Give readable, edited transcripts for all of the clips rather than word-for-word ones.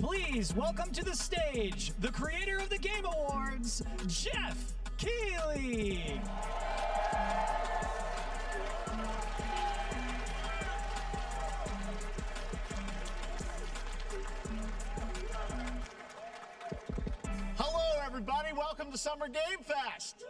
Please welcome to the stage the creator of the Game Awards, Jeff Keighley. Hello, everybody. Welcome to Summer Game Fest.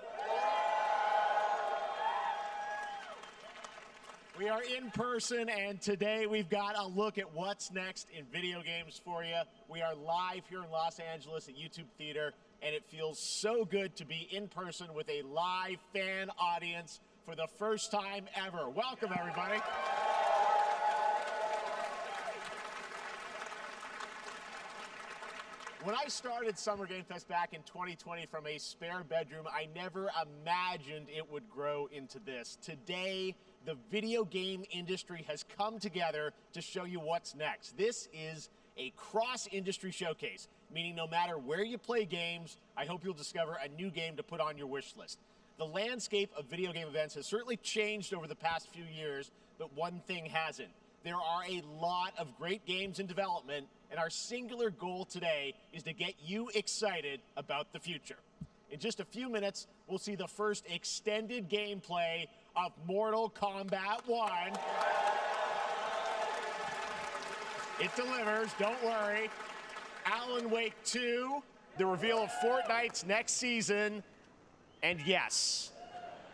We are in person, and today we've got a look at what's next in video games for you. We are live here in Los Angeles at YouTube Theater, and it feels so good to be in person with a live fan audience for the first time ever. Welcome, everybody. When I started Summer Game Fest back in 2020 from a spare bedroom, I never imagined it would grow into this. Today, the video game industry has come together to show you what's next. This is a cross-industry showcase, meaning no matter where you play games, I hope you'll discover a new game to put on your wish list. The landscape of video game events has certainly changed over the past few years, but one thing hasn't. There are a lot of great games in development, and our singular goal today is to get you excited about the future. In just a few minutes, we'll see the first extended gameplay of Mortal Kombat 1. It delivers, don't worry. Alan Wake 2, the reveal of Fortnite's next season, and yes,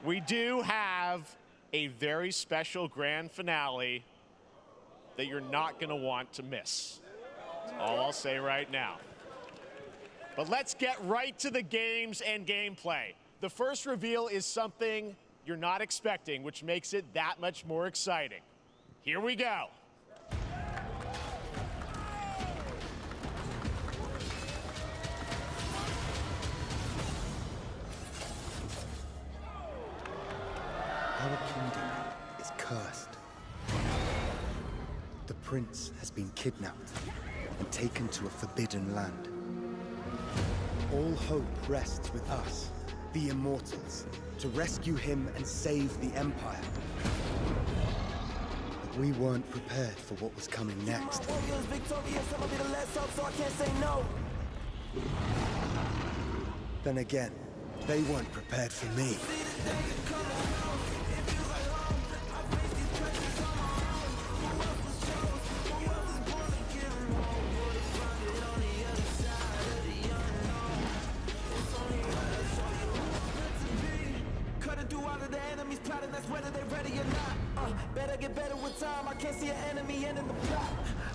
we do have a very special grand finale that you're not going to want to miss. That's all I'll say right now. But let's get right to the games and gameplay. The first reveal is something you're not expecting, which makes it that much more exciting. Here we go. Our kingdom is cursed. The prince has been kidnapped and taken to a forbidden land. All hope rests with us, the Immortals, to rescue him and save the Empire. But we weren't prepared for what was coming next. Then again, they weren't prepared for me. Better get better with time. I can't see an enemy ending the plot.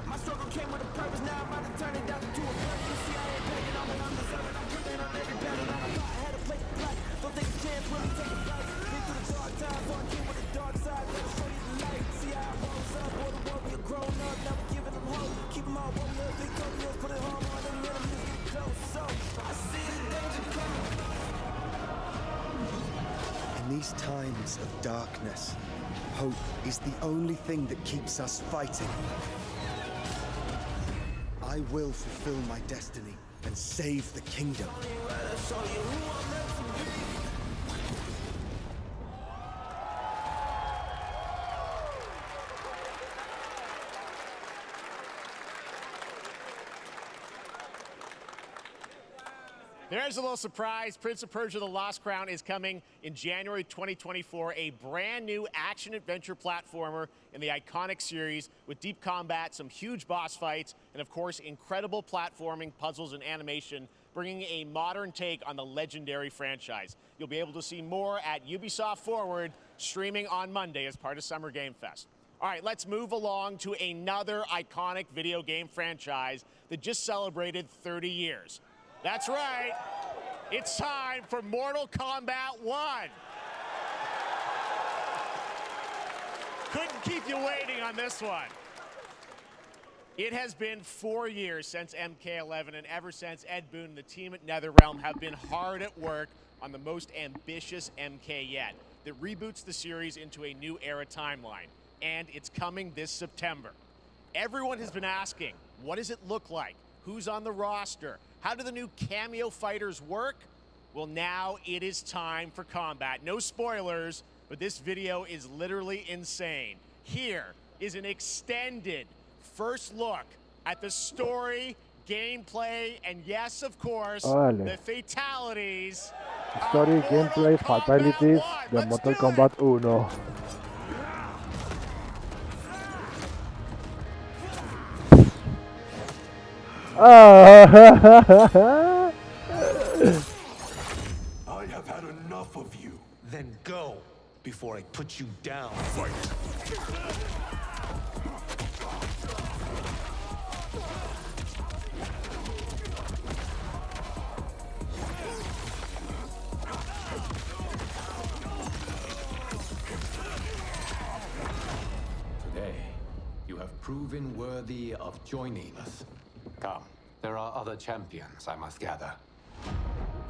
My struggle came with a purpose. Now I'm about to turn it down to a burden. You see, I ain't begging on it. I'm deserving. I'm putting on every battle. I thought I had a place to play. Don't take a chance, really take a bite. Been through the dark times, so I came with the dark side. Let me show you the light. See how I rose up. All the world we are grown up. Now we're giving them hope. Keep them all warriors, victorious. Put it home on them enemies get close. So I see the danger coming. In these times of darkness, hope is the only thing that keeps us fighting. I will fulfill my destiny and save the kingdom. There's a little surprise. Prince of Persia: The Lost Crown is coming in January 2024, a brand new action-adventure platformer in the iconic series with deep combat, some huge boss fights, and of course, incredible platforming, puzzles, and animation, bringing a modern take on the legendary franchise. You'll be able to see more at Ubisoft Forward, streaming on Monday as part of Summer Game Fest. All right, let's move along to another iconic video game franchise that just celebrated 30 years. That's right, it's time for Mortal Kombat 1. Couldn't keep you waiting on this one. It has been 4 years since MK11, and ever since, Ed Boon and the team at NetherRealm have been hard at work on the most ambitious MK yet that reboots the series into a new era timeline, and it's coming this September. Everyone has been asking, what does it look like? Who's on the roster? How do the new cameo fighters work? Well, now it is time for combat. No spoilers, but this video is literally insane. Here is an extended first look at the story, gameplay, and yes, of course, Órale. the fatalities. Story, gameplay, fatalities de Let's Mortal do Kombat 1. Ah, I have had enough of you. Then go before I put you down. Fight. Today, you have proven worthy of joining us. Come, there are other champions I must gather.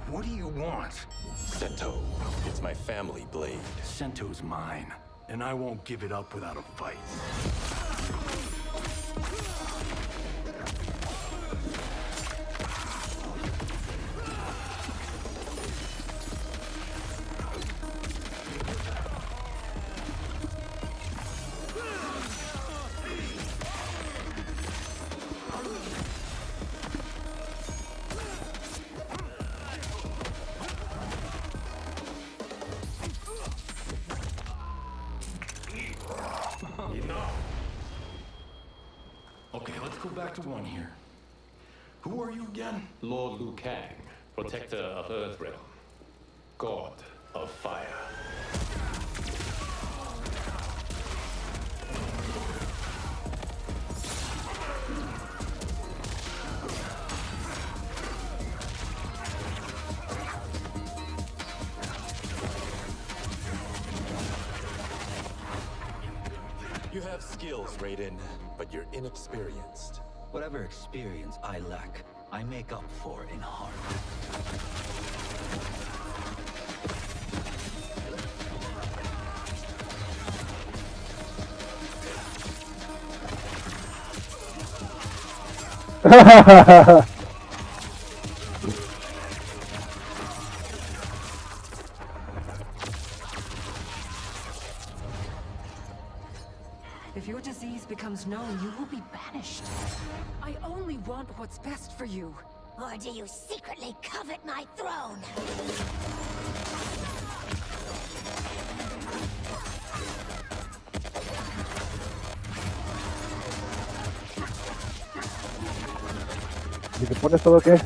What do you want? Sento. It's my family blade. Sento's mine, and I won't give it up without a fight. Okay, let's go back to one here. Who are you again? Lord Liu Kang, protector of Earthrealm, god of fire. You have skills, Raiden, but you're inexperienced. Whatever experience I lack, I make up for in heart. If your disease becomes known, you will be banished. I only want what's best for you. Or do you secretly covet my throne? ¿Y te pones todo qué?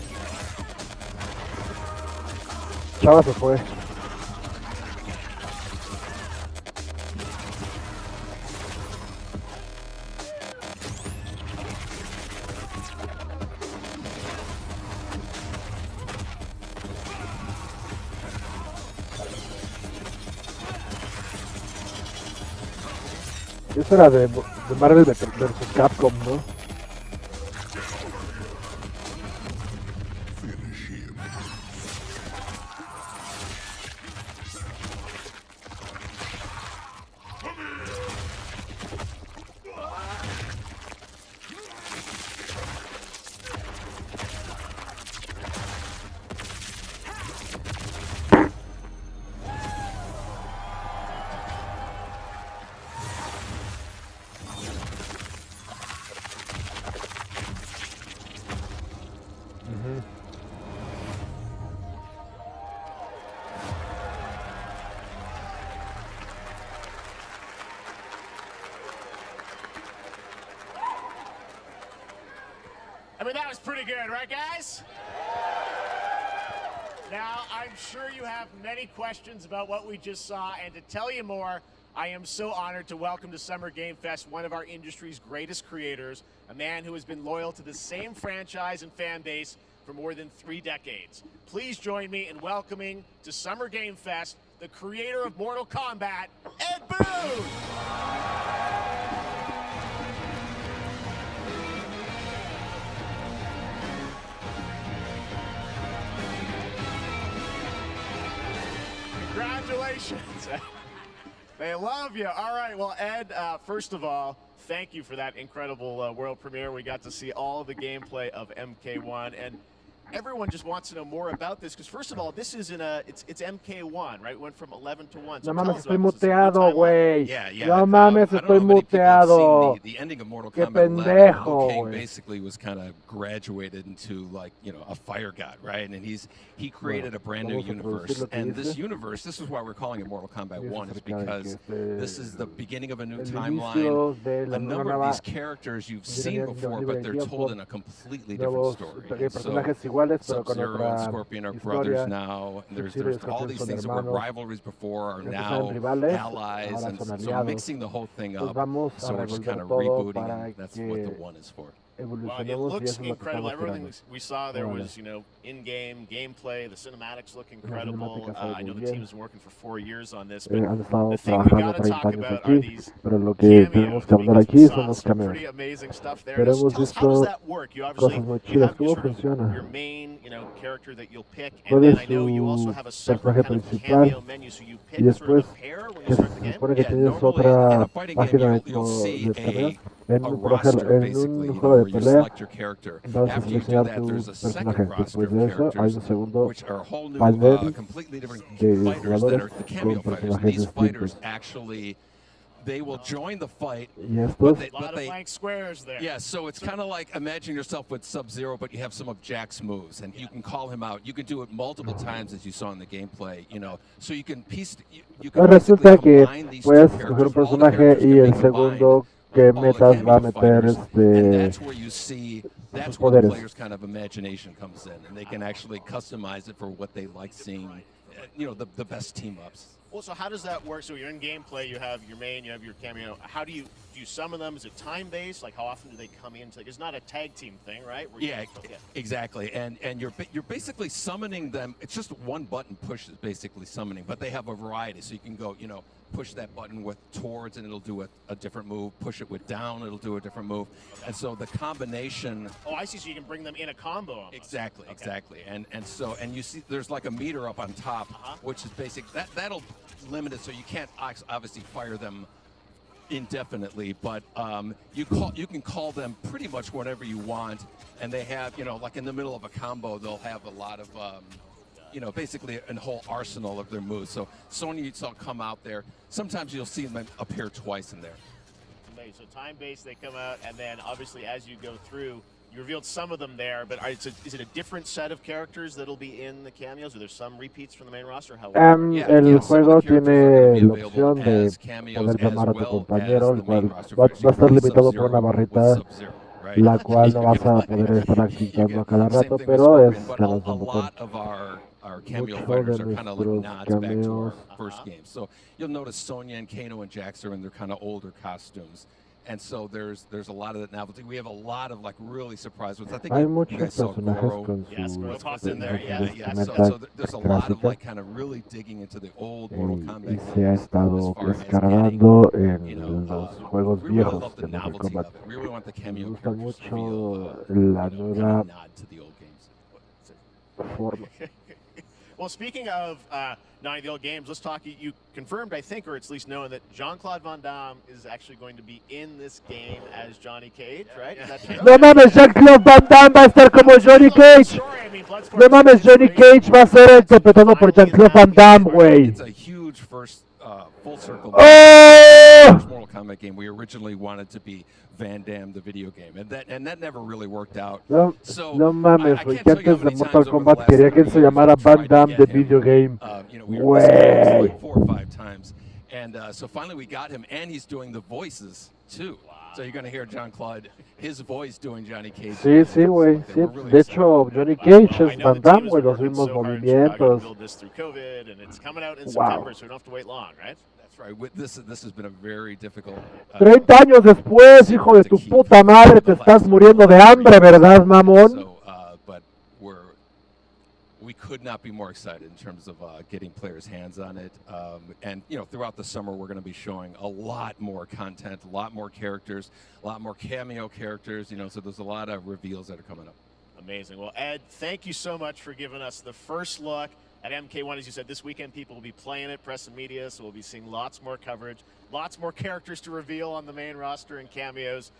Chava se fue. Eso era de Marvel vs Capcom, ¿no? Finish him. I mean, that was pretty good, right, guys? Now, I'm sure you have many questions about what we just saw, and to tell you more, I am so honored to welcome to Summer Game Fest one of our industry's greatest creators, a man who has been loyal to the same franchise and fan base for more than 3 decades. Please join me in welcoming to Summer Game Fest the creator of Mortal Kombat, Ed Boon! Congratulations. They love you. All right, well, Ed, first of all, thank you for that incredible world premiere. We got to see all the gameplay of MK1, and everyone just wants to know more about this because first of all, this is it's MK1, right? It went from 11 to 1. So No tell mames, us estoy about this. It's a new muteado, timeline? güey. Yeah. No mames, I don't know estoy how many people have muteado. seen the ending of Mortal Qué Kombat 11. Liu pendejo, Kang güey. basically was kind of graduated into like, you know, a fire god, right? And he created a brand new universe. And this universe, this is why we're calling it Mortal Kombat 1, is because this is the beginning of a new timeline. A number of these characters you've seen before, but they're told in a completely different story. And so Sub-Zero and Scorpion are brothers now. And there's all these things that were rivalries before are now allies, and so mixing the whole thing up. So we're just kind of rebooting, and that's what the 1 is for. Well, it looks incredible. Everything we saw there was, you know, in-game gameplay. The cinematics look incredible. I know the team's been working for 4 years on this, but the thing we gotta talk about are these cameos, because we saw some pretty amazing stuff there. Tell us, how does that work? You obviously have your main, you know, character that you'll pick, and then I know you also have a separate kind of cameo menu, so you pick sort of a pair when you start the game. Yeah, normally in a fighting game you'll see a roster basically, you know, where you select your character. After you do that, there's a second roster of characters, which are a whole new, completely different fighters that are the cameo fighters. And these fighters actually, they will join the fight, but they, blank squares there. Yeah, so it's kind of like imagine yourself with Sub-Zero, but you have some of Jack's moves, and you can call him out. You can do it multiple times, as you saw in the gameplay. You know, so you can resulta que puedes escoger un personaje y el segundo que metas va a meter that's where the player's kind of imagination comes in, and they can actually customize it for what they like seeing, you know, the best team ups. Well, so how does that work? So you're in gameplay, you have your main, you have your cameo. How do you summon them? Is it time-based? Like, how often do they come in? It's not a tag team thing, right? Exactly. And you're basically summoning them. It's just one button push is basically summoning, but they have a variety. So you can go, you know, push that button with towards and it'll do a different move. Push it with down, it'll do a different move. And so the combination. Oh, I see. So you can bring them in a combo almost. Exactly. And you see there's like a meter up on top, which is basic. That'll limit it, so you can't obviously fire them indefinitely, but you can call them pretty much whatever you want, and they have, you know, like in the middle of a combo, they'll have a lot of you know, basically a whole arsenal of their moves. So Sonya, you saw come out there. Sometimes you'll see them appear twice in there. So time-based, they come out, and then obviously as you go through, you revealed some of them there, but is it a different set of characters that'll be in the cameos? Are there some repeats from the main roster? El juego tiene la opción de poder llamar a tu compañero, el cual va a estar limitado por una barrita, la cual no vas a poder estar activando a cada rato, pero es cada botón. Our cameo fighters are kind of like nods back to our first game. So you'll notice Sonya and Kano and Jax are in their kind of older costumes. And so there's a lot of that novelty. We have a lot of like really surprise ones. I think you guys saw Goro. Yes, Goro tossed in there. Yeah. So there's a lot of like kind of really digging into the old Mortal Kombat. Y se ha estado descargando en los juegos viejos de Mortal Kombat. Me gusta mucho la nueva forma. Well, speaking of the old games, let's talk. You confirmed, I think, or it's at least known that Jean-Claude Van Damme is actually going to be in this game as Johnny Cage, right? Is that true? No mames, Jean-Claude Van Damme va a estar como Johnny Cage. No mames, Johnny Cage va a ser interpretado por Jean-Claude Van Damme, güey. It's a huge first full circle Mortal Kombat game. We originally wanted to be Van Damme, the video game, and that never really worked out. No mames, güey, que antes de Mortal Kombat quería que se llamara Van Damme, the video game. Güey. Like 4 or 5 times, and so finally we got him, and he's doing the voices too. So you're going to hear Jean-Claude, his voice doing Johnny Cage. Sí, güey. Sí. De hecho, Johnny Cage es Van Damme, güey, los mismos movimientos. Wow. Right. This has been a very difficult. 30 años después, hijo de tu puta madre, te estás muriendo de hambre, ¿verdad, mamón? So, but we could not be more excited in terms of getting players' hands on it. And you know, throughout the summer, we're going to be showing a lot more content, a lot more characters, a lot more cameo characters. You know, so there's a lot of reveals that are coming up. Amazing. Well, Ed, thank you so much for giving us the first look at MK1. As you said, this weekend people will be playing it, press and media, so we'll be seeing lots more coverage, lots more characters to reveal on the main roster and cameos.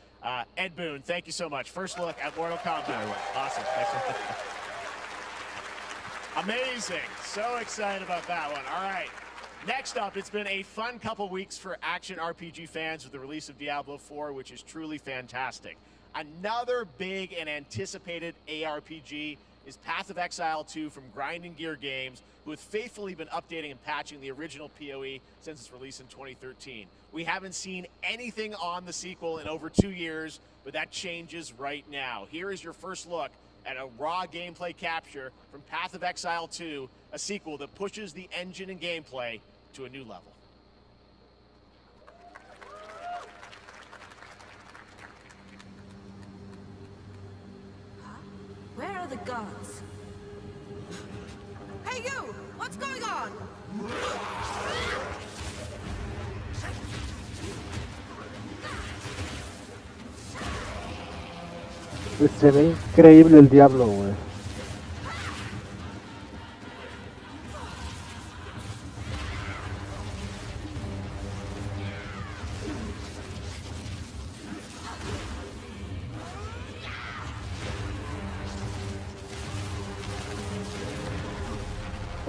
Ed Boon, thank you so much. First look at Mortal Kombat. Awesome. Thanks. Amazing. So excited about that one. All right. Next up, it's been a fun couple weeks for action RPG fans with the release of Diablo 4, which is truly fantastic. Another big and anticipated ARPG is Path of Exile 2 from Grinding Gear Games, who have faithfully been updating and patching the original PoE since its release in 2013. We haven't seen anything on the sequel in over 2 years, but that changes right now. Here is your first look at a raw gameplay capture from Path of Exile 2, a sequel that pushes the engine and gameplay to a new level. Where are the gods? Hey you! What's going on? Se ve increíble el Diablo, güey.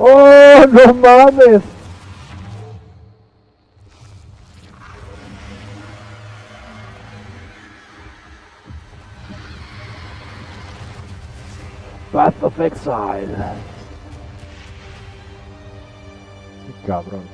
¡Oh, no mames! Path of Exile. Qué cabrón.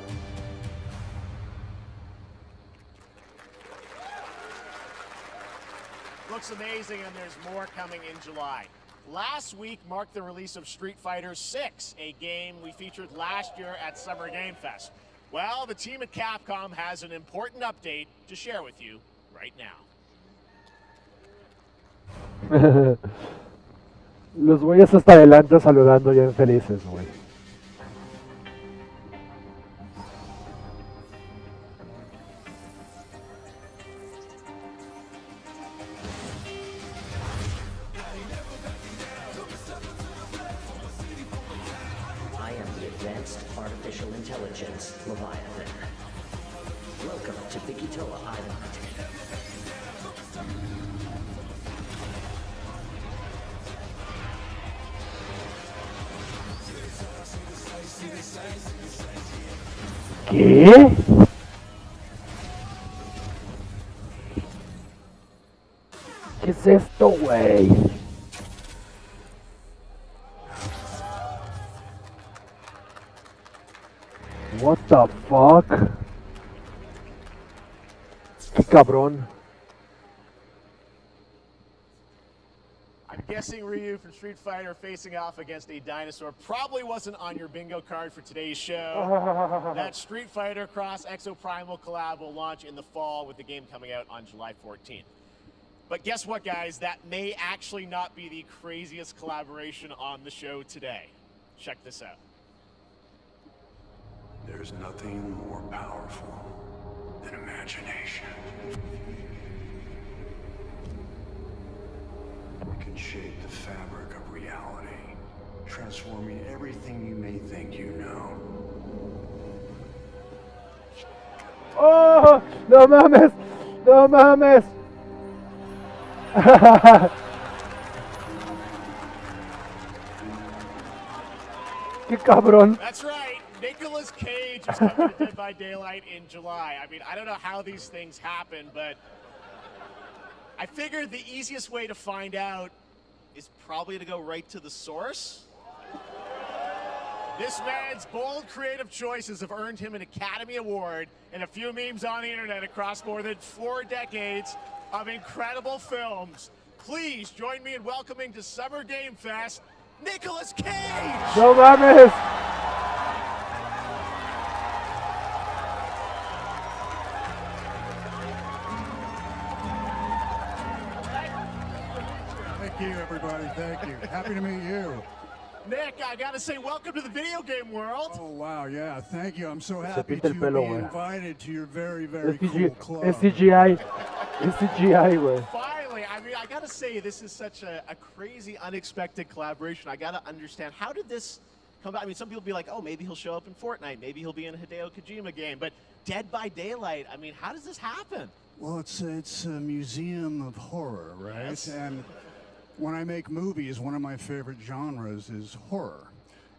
Looks amazing, and there's more coming in July. Last week marked the release of Street Fighter 6, a game we featured last year at Summer Game Fest. Well, the team at Capcom has an important update to share with you right now. Los güeyes hasta adelante saludando ya felices, güey. I am the Advanced Artificial Intelligence, Leviathan. Welcome to Bikitoa Island. ¿Qué? ¿Qué es esto, güey? What the fuck? Qué cabrón. I'm guessing Ryu from Street Fighter facing off against a dinosaur probably wasn't on your bingo card for today's show. That Street Fighter Cross Exoprimal collab will launch in the fall, with the game coming out on July 14th. But guess what, guys? That may actually not be the craziest collaboration on the show today. Check this out. There's nothing more powerful than imagination. It can shape the fabric of reality, transforming everything you may think you know. ¡Oh! ¡No mames! ¡No mames! ¡Qué cabrón! That's right. Nicolas Cage is coming to Dead by Daylight in July. I mean, I don't know how these things happen, but I figured the easiest way to find out is probably to go right to the source. This man's bold creative choices have earned him an Academy Award and a few memes on the internet across more than 4 decades of incredible films. Please join me in welcoming to Summer Game Fest, Nicolas Cage! ¡No mames! Thank you, everybody. Thank you. Happy to meet you. Nick, I gotta say, welcome to the video game world. Oh, wow, yeah. Thank you. I'm so happy to be invited to your very, very cool club. Es CGI. Es CGI, güey. Finally, I mean, I gotta say, this is such a crazy, unexpected collaboration. I gotta understand, how did this come about? I mean, some people be like, oh, maybe he'll show up in Fortnite. Maybe he'll be in a Hideo Kojima game. But Dead by Daylight, I mean, how does this happen? Well, it's a museum of horror, right? Yes. And when I make movies, one of my favorite genres is horror.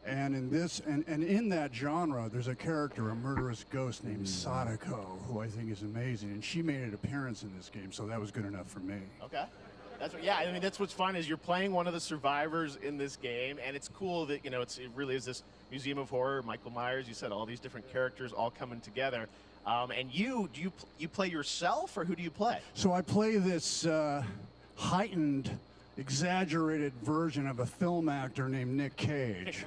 And in this, and in that genre, there's a character, a murderous ghost named Sadako, who I think is amazing, and she made an appearance in this game, so that was good enough for me. Okay. That's what, yeah, I mean, that's what's fun is you're playing one of the survivors in this game, and it's cool that, you know, it really is this museum of horror, Michael Myers, you said all these different characters all coming together. And you play yourself, or who do you play? So I play this heightened, exaggerated version of a film actor named Nick Cage.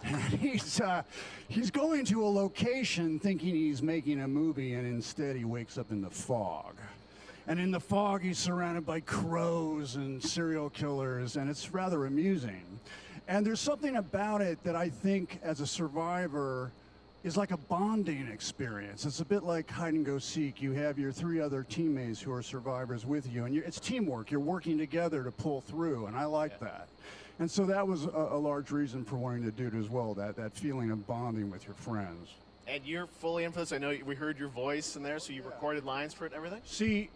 And he's going to a location thinking he's making a movie, and instead he wakes up in the fog. And in the fog, he's surrounded by crows and serial killers, and it's rather amusing. And there's something about it that I think, as a survivor, is like a bonding experience. It's a bit like hide and go seek. You have your 3 other teammates who are survivors with you, and it's teamwork. You're working together to pull through, and I like that. And so that was a large reason for wanting to do it as well, that feeling of bonding with your friends. And you're fully in for this. I know we heard your voice in there, so you recorded lines for it and everything? See,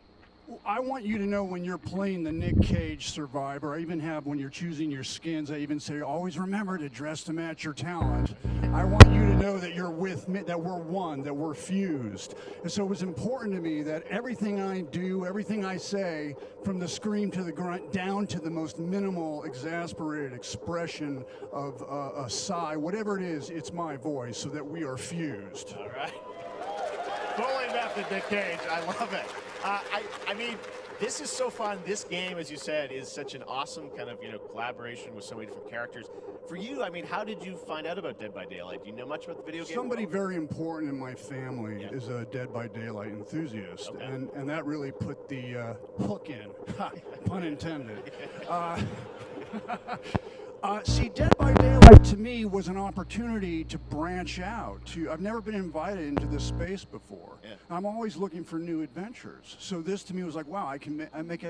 I want you to know when you're playing the Nick Cage survivor, I even have when you're choosing your skins, I even say, always remember to dress to match your talent. I want you to know that you're with me, that we're one, that we're fused. And so it was important to me that everything I do, everything I say, from the scream to the grunt, down to the most minimal, exasperated expression of a sigh, whatever it is, it's my voice, so that we are fused. All right. Fully method, Nick Cage. I love it. I mean, this is so fun. This game, as you said, is such an awesome kind of, collaboration with so many different characters. For you, I mean, how did you find out about Dead by Daylight? Do you know much about the video game? Somebody very important in my family is a Dead by Daylight enthusiast, and that really put the hook in, pun intended. See, Dead by Daylight to me was an opportunity to branch out. I've never been invited into this space before. Yeah. I'm always looking for new adventures. So this to me was like, wow, I can make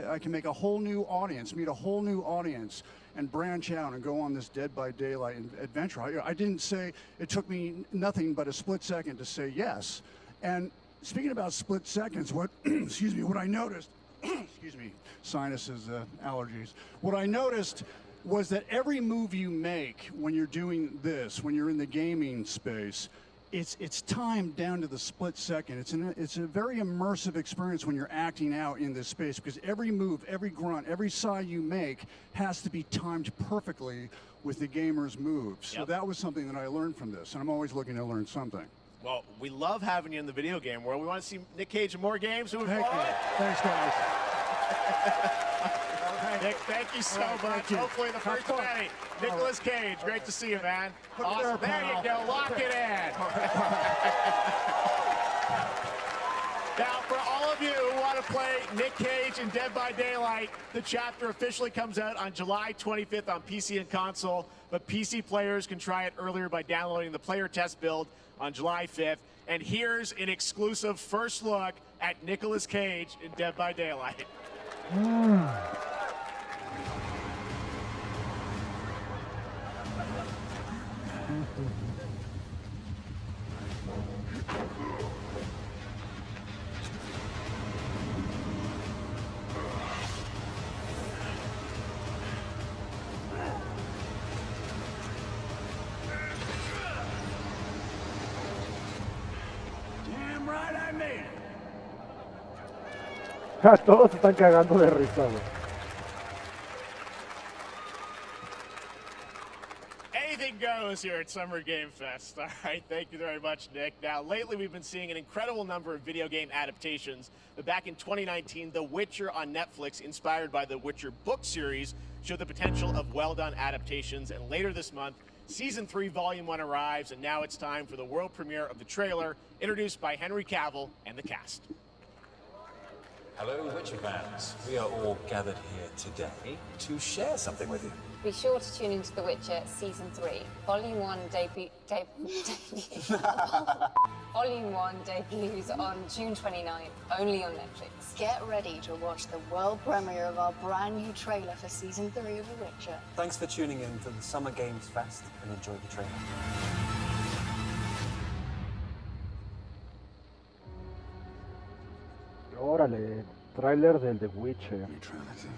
a whole new audience, meet a whole new audience, and branch out and go on this Dead by Daylight adventure. I didn't say, it took me nothing but a split second to say yes. And speaking about split seconds, what I noticed, excuse me, sinuses, allergies. What I noticed was that every move you make when you're doing this, when you're in the gaming space, it's timed down to the split second. It's a very immersive experience when you're acting out in this space, because every move, every grunt, every sigh you make has to be timed perfectly with the gamer's moves. So that was something that I learned from this, and I'm always looking to learn something. Well, we love having you in the video game world. We want to see Nick Cage in more games. Thank you. Thanks, guys. Nick, thank you so much. Hopefully the first Betty. Nicolas Cage, great to see you, man. Awesome. There you go. Lock it in. Now, for all of you who want to play Nick Cage in Dead by Daylight, the chapter officially comes out on July 25th on PC and console, but PC players can try it earlier by downloading the player test build on July 5th. And here's an exclusive first look at Nicolas Cage in Dead by Daylight. Damn right I made it. Todos se están cagando de risa, güey. Anything goes here at Summer Game Fest. All right, thank you very much, Nick. Now, lately we've been seeing an incredible number of video game adaptations. But back in 2019, The Witcher on Netflix, inspired by the Witcher book series, showed the potential of well-done adaptations. And later this month, Season 3, Volume 1 arrives, and now it's time for the world premiere of the trailer, introduced by Henry Cavill and the cast. Hello, Witcher fans. We are all gathered here today to share something with you. Be sure to tune into The Witcher Season 3. Volume 1 Volume 1 debuts on June 29th, only on Netflix. Get ready to watch the world premiere of our brand new trailer for Season 3 of The Witcher. Thanks for tuning in to the Summer Games Fest and enjoy the trailer. Órale, tráiler del The Witcher. Neutrality.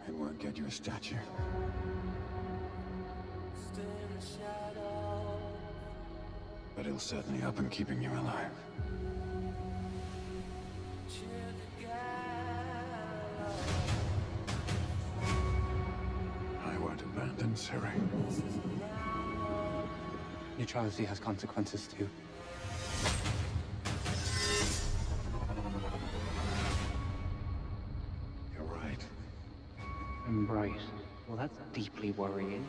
It won't get you a statue. But he'll certainly help in keeping you alive. I won't abandon Siri. Neutrality has consequences too. You're right. I'm right. Well, that's deeply worrying.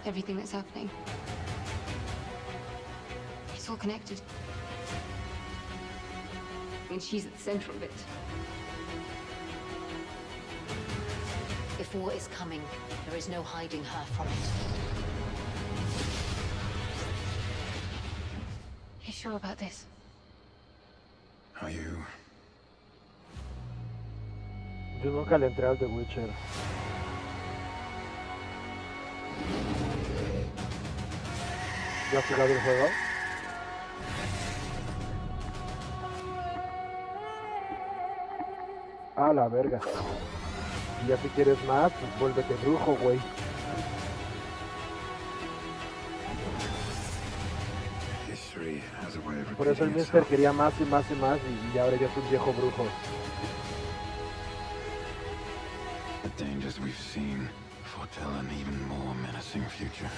Everything that's happening. It's all connected. And she's at the center of it. If war is coming, there is no hiding her from it. You sure about this? Are you? Yo nunca le entré al The Witcher. ¿Ya has jugado el juego? A la verga. Y ya si quieres más, pues vuélvete brujo, güey. Por eso el Mister quería más y más y más y ahora ya es un viejo brujo. The dangers we've seen foretell an even more menacing future.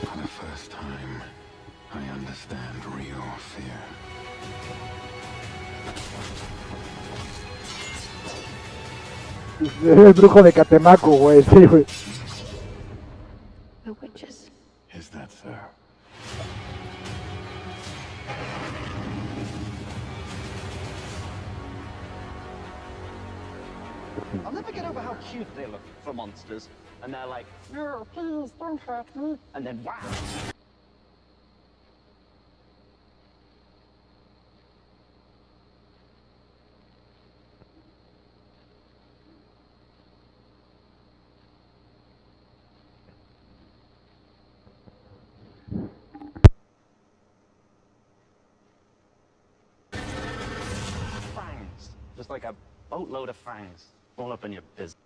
For the first time, I understand real fear. El brujo de Catemaco, güey, sí, güey. The witches. Is that so? I'll never get over how cute they look for monsters. And they're like, no, please don't hurt me. And then wow. Fangs. Just like a boatload of fangs. All up in your business.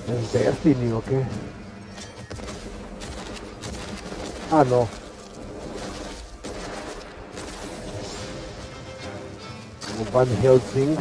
¿Es Destiny o qué? Ah, no. Como Van Helsing.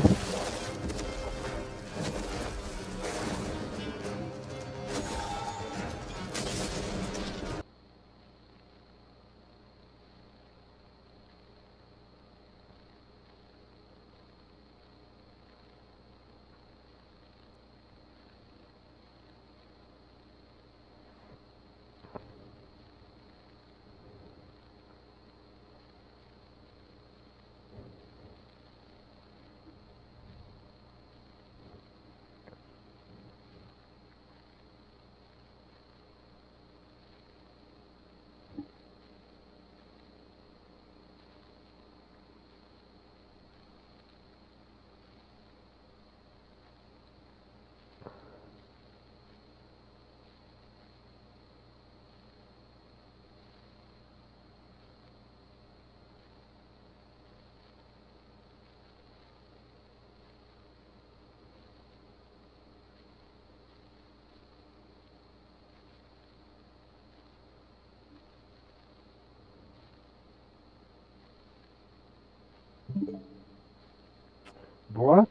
What?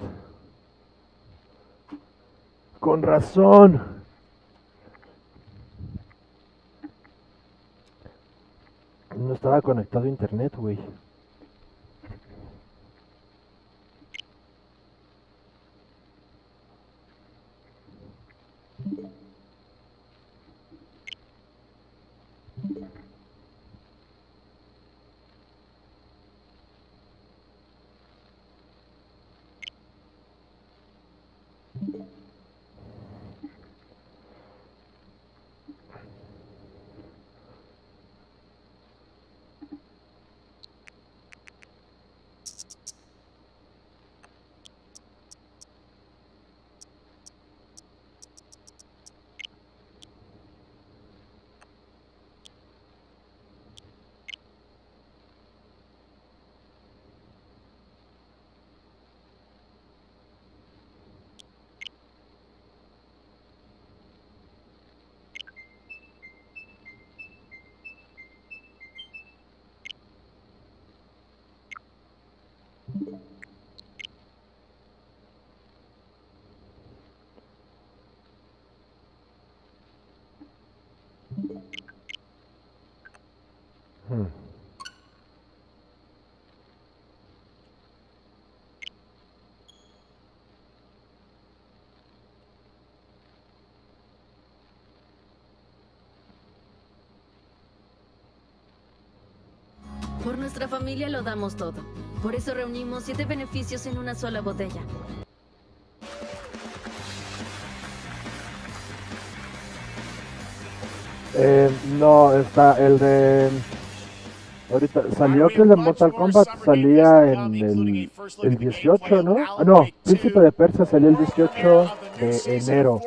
Con razón. No estaba conectado a internet, güey. Por nuestra familia lo damos todo. Por eso reunimos 7 beneficios en una sola botella. No, está el de... Ahorita salió que el de Mortal Kombat salía en el 18, ¿no? Ah, no, Príncipe de Persia salió el 18 de enero.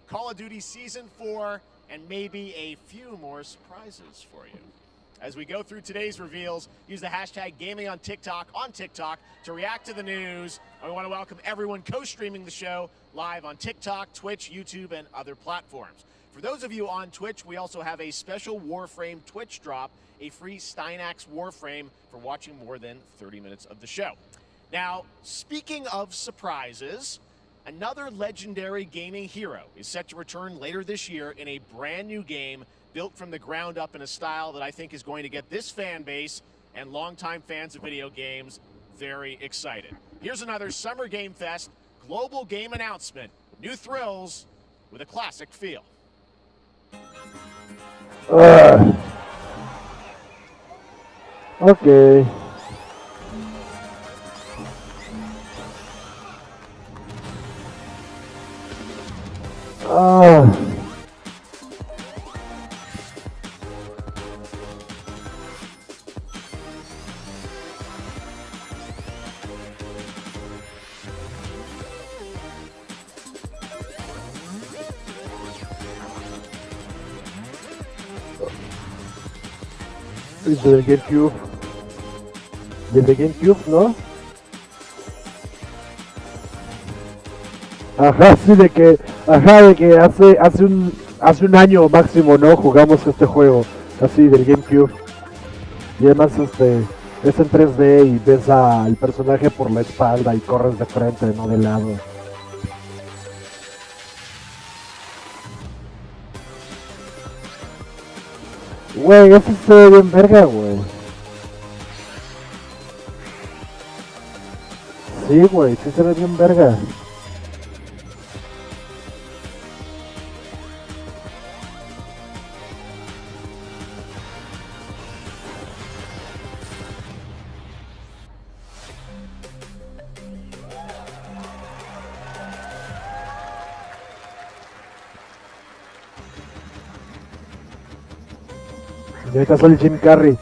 Call of Duty Season 4, and maybe a few more surprises for you. As we go through today's reveals, use the hashtag gaming on TikTok to react to the news. And we want to welcome everyone co-streaming the show live on TikTok, Twitch, YouTube, and other platforms. For those of you on Twitch, we also have a special Warframe Twitch drop, a free Steinax Warframe for watching more than 30 minutes of the show. Now, speaking of surprises, another legendary gaming hero is set to return later this year in a brand new game built from the ground up in a style that I think is going to get this fan base and longtime fans of video games very excited. Here's another Summer Game Fest global game announcement. New thrills with a classic feel. Okay. Del GameCube. Del GameCube, ¿no? Ajá, sí, de que hace un año máximo, ¿no? Jugamos este juego, así, del GameCube. Y además, es en 3D y ves al personaje por la espalda y corres de frente, no de lado. Güey, eso se ve bien verga, güey. Sí, güey, sí se ve bien verga. Y ahorita sale Jim Carrey.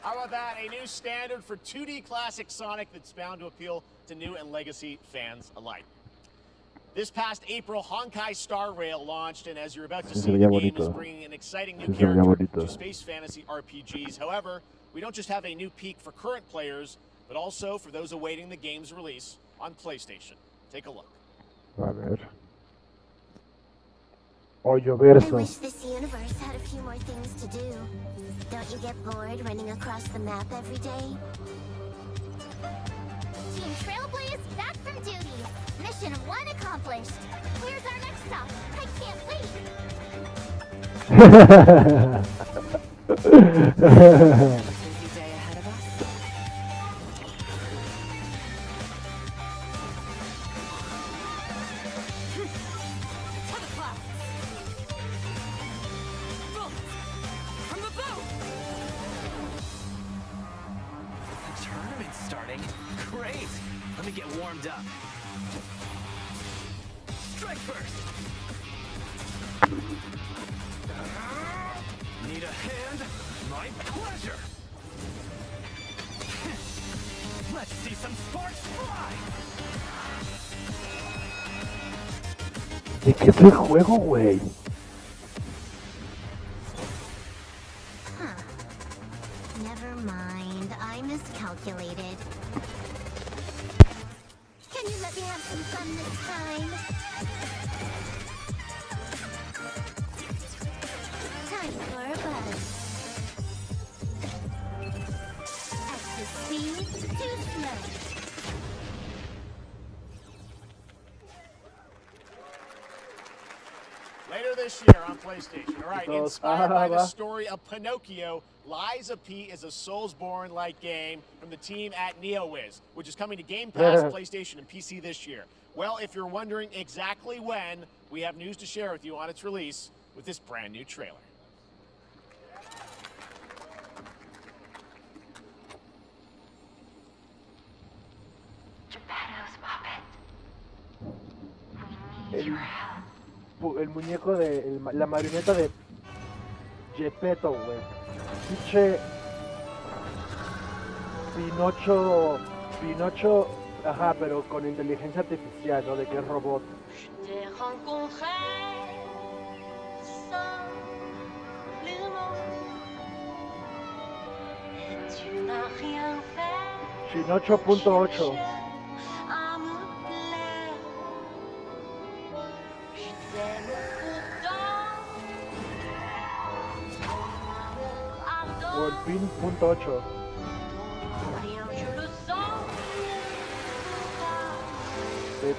How about that? A new standard for 2D classic Sonic that's bound to appeal to new and legacy fans alike. This past April, Honkai Star Rail launched, and as you're about to see, the game is bringing an exciting new character to space fantasy RPGs. However, we don't just have a new peak for current players, but also for those awaiting the game's release on PlayStation. Take a look. A ver. Hoyoverso. I wish this universe had a few more things to do. Don't you get bored running across the map every day? Team Trailblaze back from duty. Mission 1 accomplished. Where's our next stop? I can't wait. ¿De qué es el juego, güey? Never mind, I miscalculated. Can you let me have some fun this time? Time for a buzz. Excess speed, too slow. Later this year on PlayStation. All right, inspired by the story of Pinocchio, Lies of P is a Soulsborne-like game from the team at NeoWiz, which is coming to Game Pass, PlayStation, and PC this year. Well, if you're wondering exactly when, we have news to share with you on its release with this brand new trailer. El muñeco de... la marioneta de Gepetto, güey. Pinche... Pinocho, ajá, pero con inteligencia artificial, ¿no? De que es robot. Pinocho.8. O el pin.8. Sí.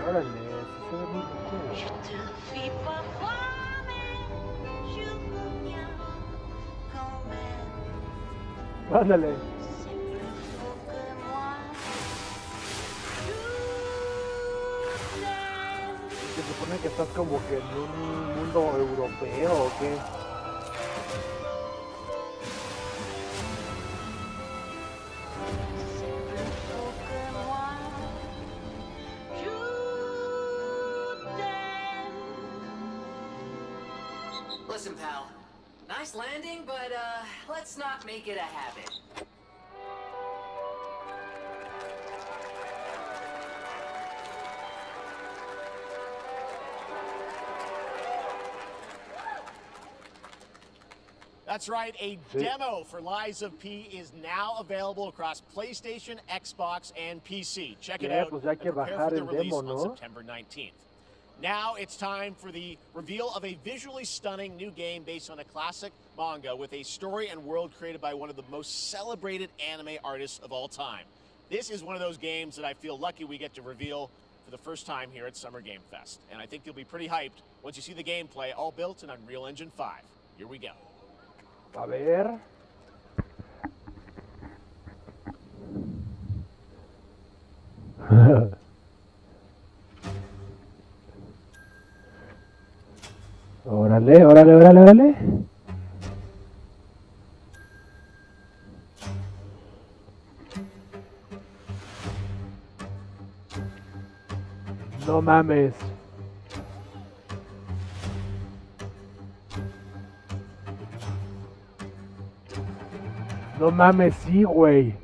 Órale, se ve muy cool. Ándale. Se supone que estás como que en un mundo europeo o qué. Listen, pal. Nice landing, but let's not make it a habit. That's right, a demo for Lies of P is now available across PlayStation, Xbox, and PC. Check it out Pues hay que and prepare bajar for the el release demo, on ¿no? September 19th. Now it's time for the reveal of a visually stunning new game based on a classic manga with a story and world created by one of the most celebrated anime artists of all time. This is one of those games that I feel lucky we get to reveal for the first time here at Summer Game Fest. And I think you'll be pretty hyped once you see the gameplay, all built in Unreal Engine 5. Here we go. A ver. Órale, órale, órale, órale. No mames. No mames, sí, güey.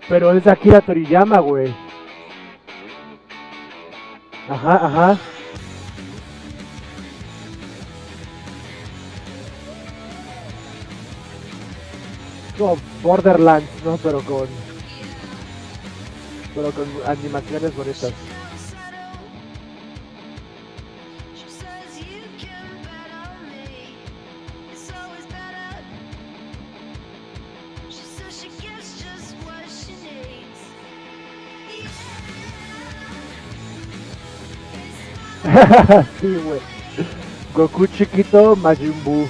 Pero es Akira Toriyama, güey. Ajá, ajá. Como Borderlands, ¿no? Pero con animaciones bonitas. Sí, güey. Goku chiquito, Majin Buu.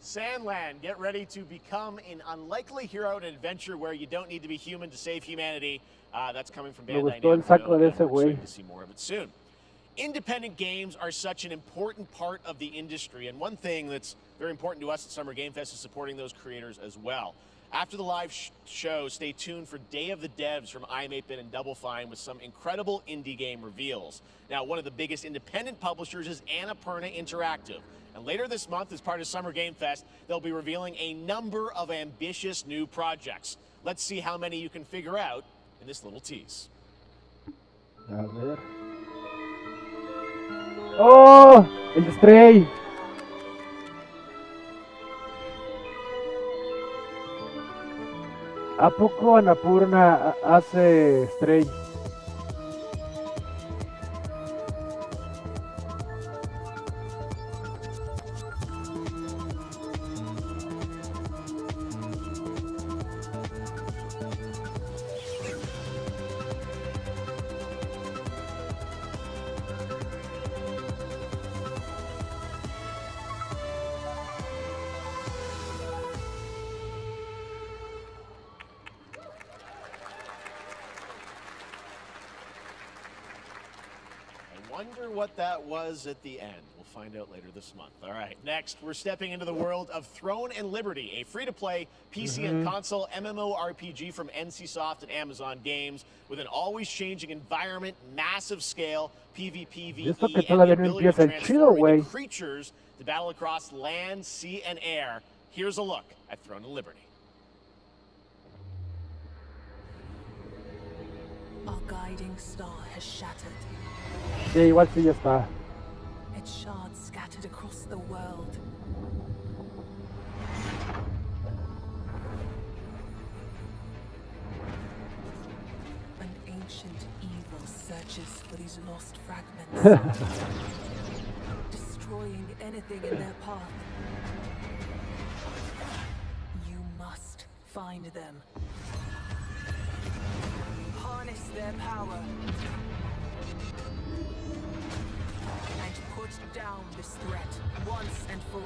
Sandland, get ready to become an unlikely hero in an adventure where you don't need to be human to save humanity. That's coming from Bandai Me gustó el saco de ese güey. to see more of it soon. Independent games are such an important part of the industry, and one thing that's very important to us at Summer Game Fest is supporting those creators as well. After the live show, stay tuned for Day of the Devs from iam8bit and Double Fine with some incredible indie game reveals. Now, one of the biggest independent publishers is Annapurna Interactive. And later this month, as part of Summer Game Fest, they'll be revealing a number of ambitious new projects. Let's see how many you can figure out in this little tease. A ver. ¡Oh! El Stray. ¿A poco Annapurna hace Stray? Wonder what that was at the end. We'll find out later this month. All right, next, we're stepping into the world of Throne and Liberty, a free-to-play PC and console MMORPG from NCSoft and Amazon Games with an always-changing environment, massive scale, PvP, Y esto que PvE, and the todavía no ability to empieza el chido, transform güey. into creatures to battle across land, sea, and air. Here's a look at Throne and Liberty. Our guiding star has shattered. Sí, igual sí ya está. Its shards scattered across the world. An ancient evil searches for these lost fragments, destroying anything in their path. You must find them. Harness their power. And put down this threat once and for all.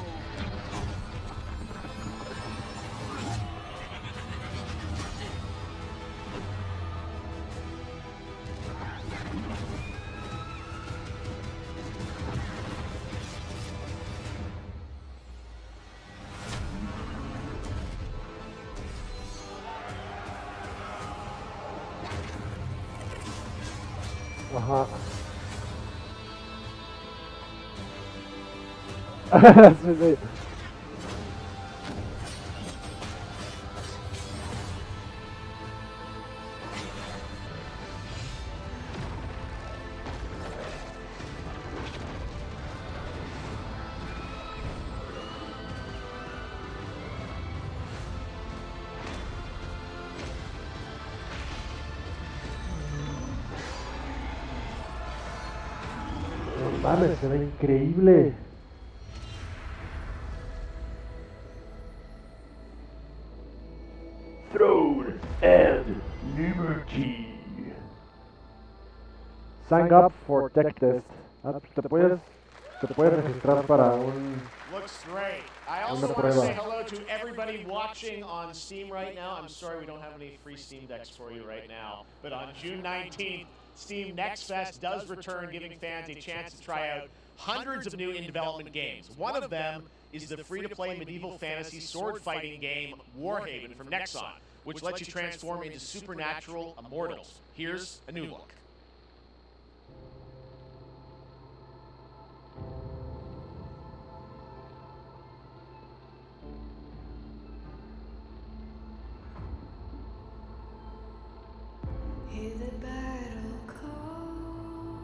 Ajá. Sí, sí. No mames, se ve increíble. Throne and Liberty. Sign up for tech test. Ah, te puedes registrar para un Looks great. I una also want to prueba. say hello to everybody watching on Steam right now. I'm sorry we don't have any free Steam decks for you right now. But on June 19th, Steam Next Fest does return, giving fans a chance to try out hundreds of new in-development games. One of them is the free-to-play medieval fantasy sword-fighting game Warhaven from Nexon, which lets you transform into supernatural immortals. Here's a new look. Hear the battle call,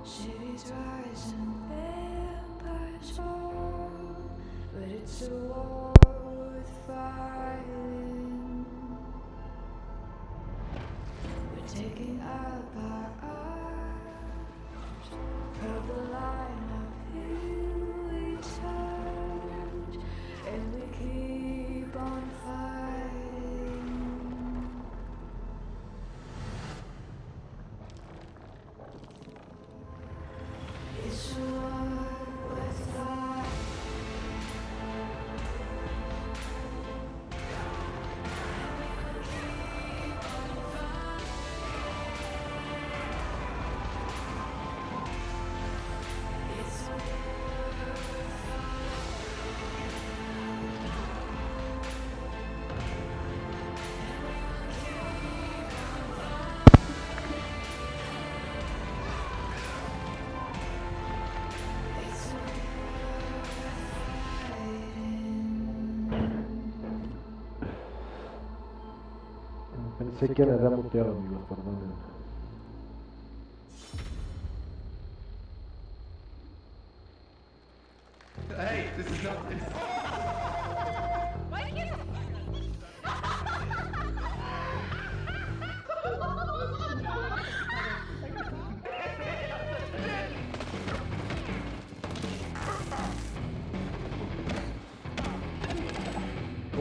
cities rise and empires fall, but it's a war worth fighting. We're taking up our arms, held the line uphill we charge, and we keep on fighting. It's a war worth fighting. Pensé que le había muteado, amigos, perdón.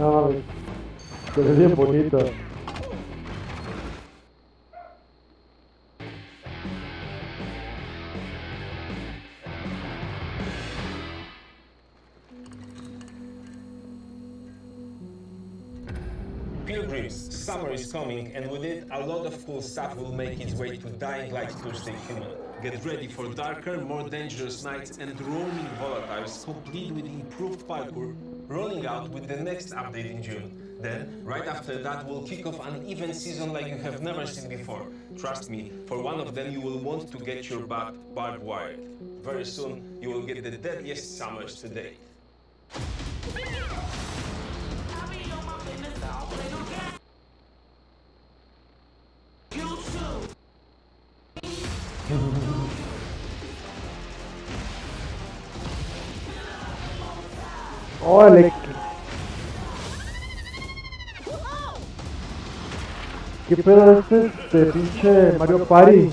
No, se ve bien bonito. Pilgrims, summer is coming, and with it, a lot of cool stuff will make its way to Dying Light 2 Stay Human. Get ready for darker, more dangerous nights and roaming volatiles, complete with improved parkour, rolling out with the next update in June. Then, right after that, we'll kick off an event season like you have never seen before. Trust me, for one of them you will want to get your butt barbed wired. Very soon, you will get the deadliest summers to date. ¡Órale! ¿Qué pedo es este pinche Mario Party?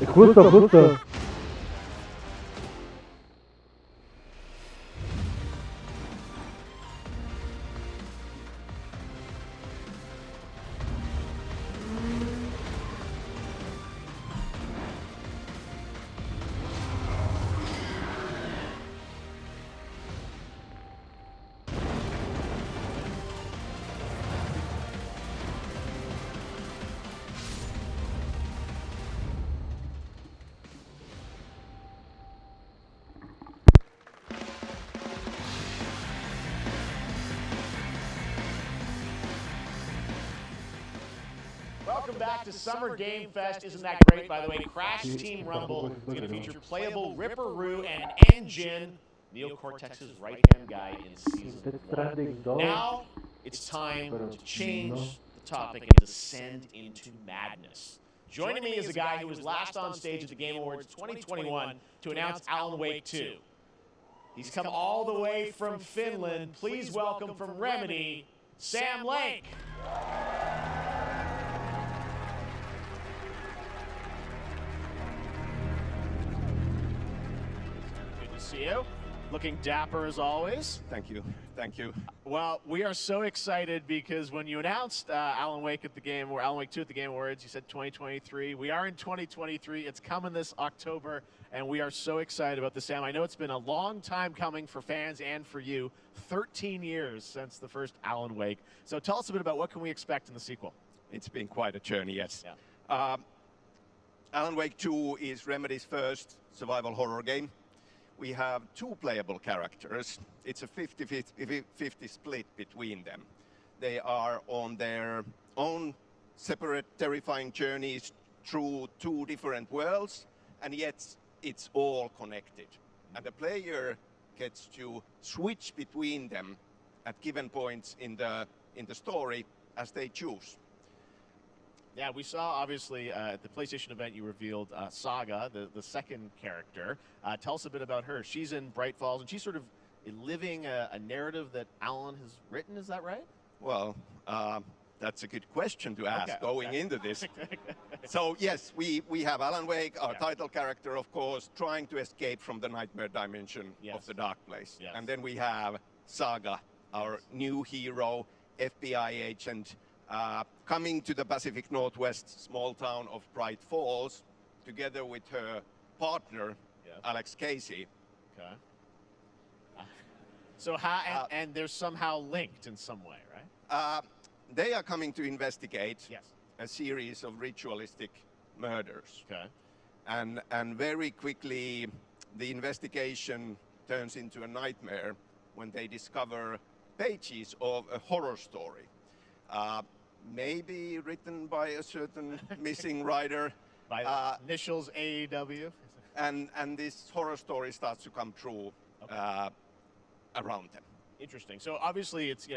Justo. Welcome back to Summer Game Fest. Isn't that great, by the way? Crash Team Rumble is going to feature playable Ripperoo and Engine, Neil Cortex's right-hand guy in Season 1. Now, it's time to change the topic and descend into madness. Joining me is a guy who was last on stage at the Game Awards 2021 to announce Alan Wake 2. He's come all the way from Finland. Please welcome from Remedy, Sam Lake. See you. Looking dapper as always. Thank you. Well, we are so excited because when you announced Alan Wake at the Game, or Alan Wake 2 at the Game Awards, you said 2023. We are in 2023. It's coming this October, and we are so excited about this, Sam. I know it's been a long time coming for fans and for you. 13 years since the first Alan Wake. So tell us a bit about what can we expect in the sequel. It's been quite a journey, yes. Yeah. Alan Wake 2 is Remedy's first survival horror game. We have two playable characters. It's a 50-50 split between them. They are on their own separate terrifying journeys through two different worlds, and yet it's all connected. And the player gets to switch between them at given points in the story as they choose. Yeah, we saw, obviously, at the PlayStation event, you revealed Saga, the second character. Tell us a bit about her. She's in Bright Falls, and she's sort of living a narrative that Alan has written, is that right? Well, that's a good question to ask going into this. So, yes, we have Alan Wake, our title character, of course, trying to escape from the nightmare dimension of the dark place. Yes. And then we have Saga, our new hero, FBI agent, coming to the Pacific Northwest small town of Bright Falls, together with her partner, Alex Casey. Okay. So and they're somehow linked in some way, right? They are coming to investigate a series of ritualistic murders. Okay. And very quickly, the investigation turns into a nightmare when they discover pages of a horror story. Maybe written by a certain missing writer. By initials AEW. And this horror story starts to come true around them. Interesting. So obviously it's,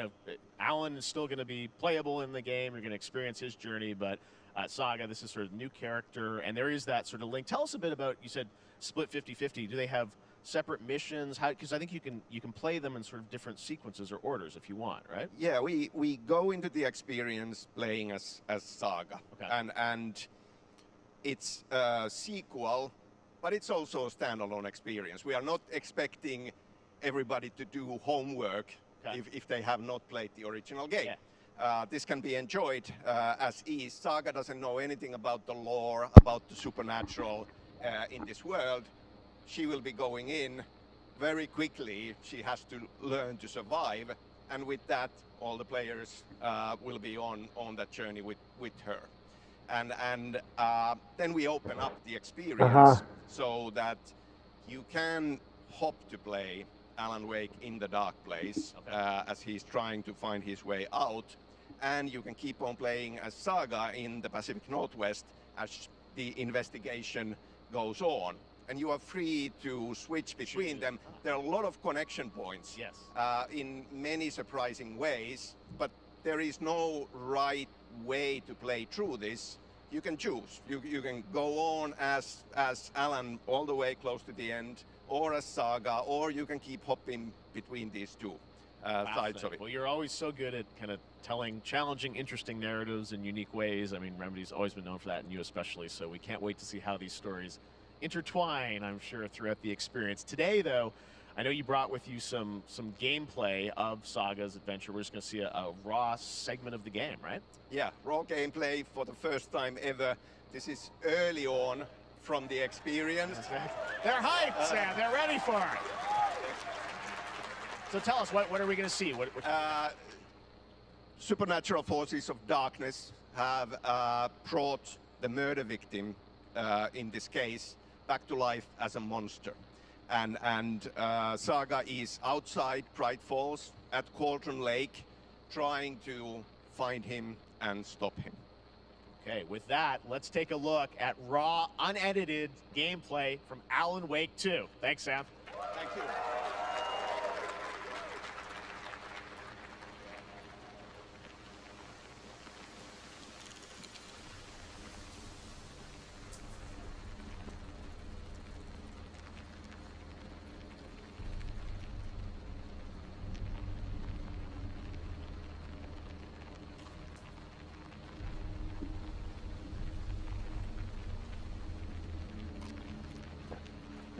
Alan is still going to be playable in the game. You're going to experience his journey, but Saga, this is sort of new character, and there is that sort of link. Tell us a bit about, you said split 50-50. Do they have separate missions? Because I think you can play them in sort of different sequences or orders if you want, right? Yeah, we go into the experience playing as Saga. Okay. And it's a sequel, but it's also a standalone experience. We are not expecting everybody to do homework if they have not played the original game. This can be enjoyed as is. Saga doesn't know anything about the lore, about the supernatural in this world. She will be going in very quickly. She has to learn to survive, and with that, all the players will be on that journey with her. And then we open up the experience so that you can hop to play Alan Wake in the dark place as he's trying to find his way out, and you can keep on playing as Saga in the Pacific Northwest as the investigation goes on. And you are free to switch between them. There are a lot of connection points in many surprising ways, but there is no right way to play through this. You can choose. You can go on as Alan all the way close to the end, or as Saga, or you can keep hopping between these two sides of it. Well, you're always so good at kind of telling challenging, interesting narratives in unique ways. I mean, Remedy's always been known for that, and you especially, so we can't wait to see how these stories intertwine, I'm sure, throughout the experience. Today, though, I know you brought with you some gameplay of Saga's adventure. We're just going to see a raw segment of the game, right? Yeah, raw gameplay for the first time ever. This is early on from the experience. They're hyped, Sam. They're ready for it. So tell us, what are we going to see? Supernatural forces of darkness have brought the murder victim, in this case, back to life as a monster. And Saga is outside Bright Falls at Cauldron Lake, trying to find him and stop him. Okay, with that, let's take a look at raw, unedited gameplay from Alan Wake 2. Thanks, Sam. Thank you.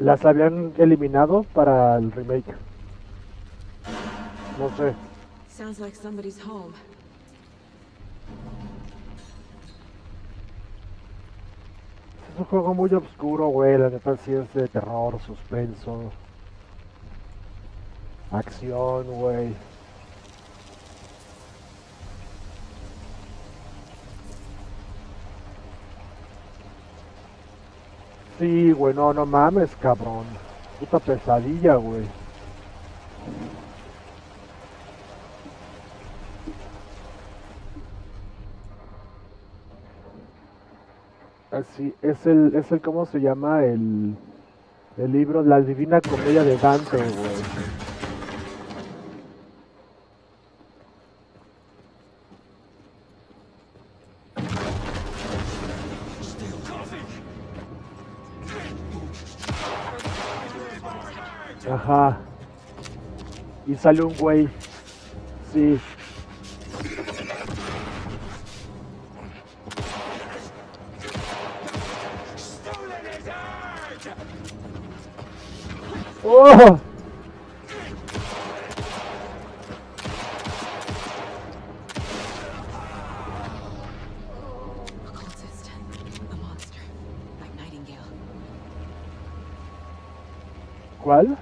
Las habían eliminado para el remake. No sé. Sounds like somebody's home. Es un juego muy oscuro, güey. La neta sí es de terror, suspenso, acción, güey. Sí, güey, no mames, cabrón. Puta pesadilla, güey. Así, es el, ¿cómo se llama? El libro, La Divina Comedia de Dante, güey. Ajá. Y sale un güey. Sí. ¡Oh! ¿Cuál?